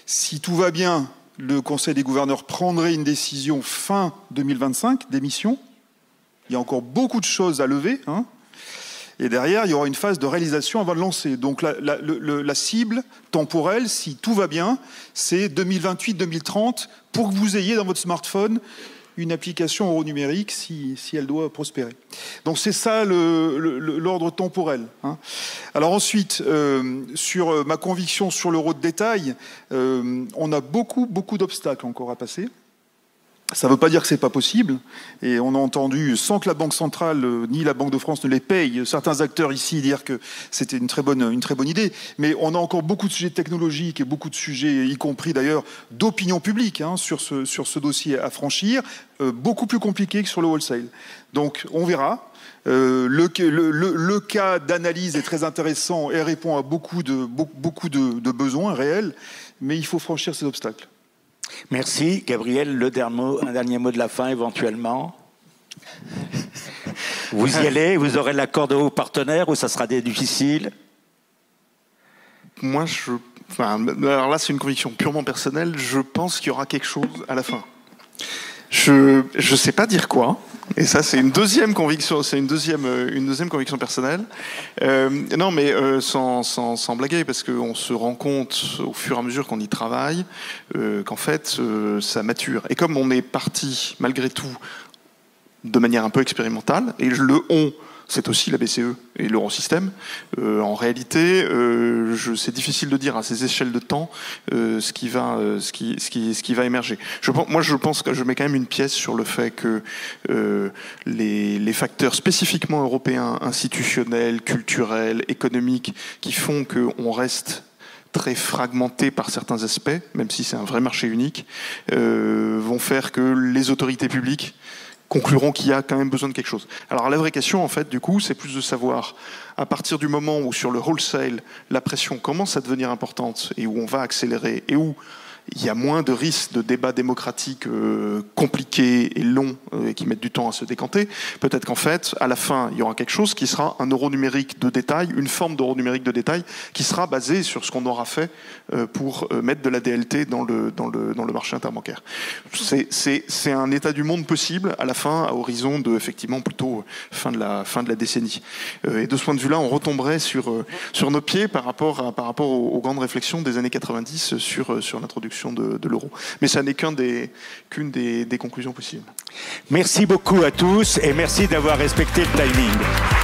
Si tout va bien, le Conseil des gouverneurs prendrait une décision fin 2025 d'émission. Il y a encore beaucoup de choses à lever. Et derrière, il y aura une phase de réalisation avant de lancer. Donc la cible temporelle, si tout va bien, c'est 2028-2030 pour que vous ayez dans votre smartphone une application euro numérique si elle doit prospérer. Donc c'est ça l'ordre temporel. Alors ensuite, sur ma conviction sur l'euro de détail, on a beaucoup d'obstacles encore à passer. Ça ne veut pas dire que ce n'est pas possible. Et on a entendu, sans que la Banque centrale ni la Banque de France ne les paye, certains acteurs ici dire que c'était une très bonne idée. Mais on a encore beaucoup de sujets technologiques et beaucoup de sujets, y compris d'ailleurs d'opinion publique, sur ce dossier à franchir, beaucoup plus compliqué que sur le wholesale. Donc on verra. Le cas d'analyse est très intéressant et répond à beaucoup de besoins réels, mais il faut franchir ces obstacles. Merci. Gabriel, un dernier mot de la fin éventuellement. Vous y allez, vous aurez l'accord de vos partenaires ou ça sera difficile? Moi, alors là c'est une conviction purement personnelle, je pense qu'il y aura quelque chose à la fin. Je sais pas dire quoi. Et ça, c'est une deuxième conviction, c'est une deuxième conviction personnelle. Non, mais sans blaguer, parce qu'on se rend compte au fur et à mesure qu'on y travaille qu'en fait, ça mature. Et comme on est parti, malgré tout, de manière un peu expérimentale, et le on, c'est aussi la BCE et l'Eurosystème. En réalité, c'est difficile de dire à ces échelles de temps ce qui va émerger. Moi, je pense que je mets quand même une pièce sur le fait que les facteurs spécifiquement européens, institutionnels, culturels, économiques, qui font qu'on reste très fragmenté par certains aspects, même si c'est un vrai marché unique, vont faire que les autorités publiques concluront qu'il y a quand même besoin de quelque chose. Alors la vraie question, en fait, du coup, c'est plus de savoir, à partir du moment où sur le wholesale, la pression commence à devenir importante et où on va accélérer et où il y a moins de risques de débats démocratiques compliqués et longs et qui mettent du temps à se décanter. Peut-être qu'en fait, à la fin, il y aura quelque chose qui sera un euro numérique de détail, une forme d'euro numérique de détail qui sera basée sur ce qu'on aura fait pour mettre de la DLT dans le marché interbancaire. C'est un état du monde possible à la fin, à horizon de effectivement plutôt fin de la décennie. Et de ce point de vue-là, on retomberait sur nos pieds par rapport aux grandes réflexions des années 90 sur l'introduction de l'euro. Mais ça n'est qu'une des conclusions possibles. Merci beaucoup à tous et merci d'avoir respecté le timing.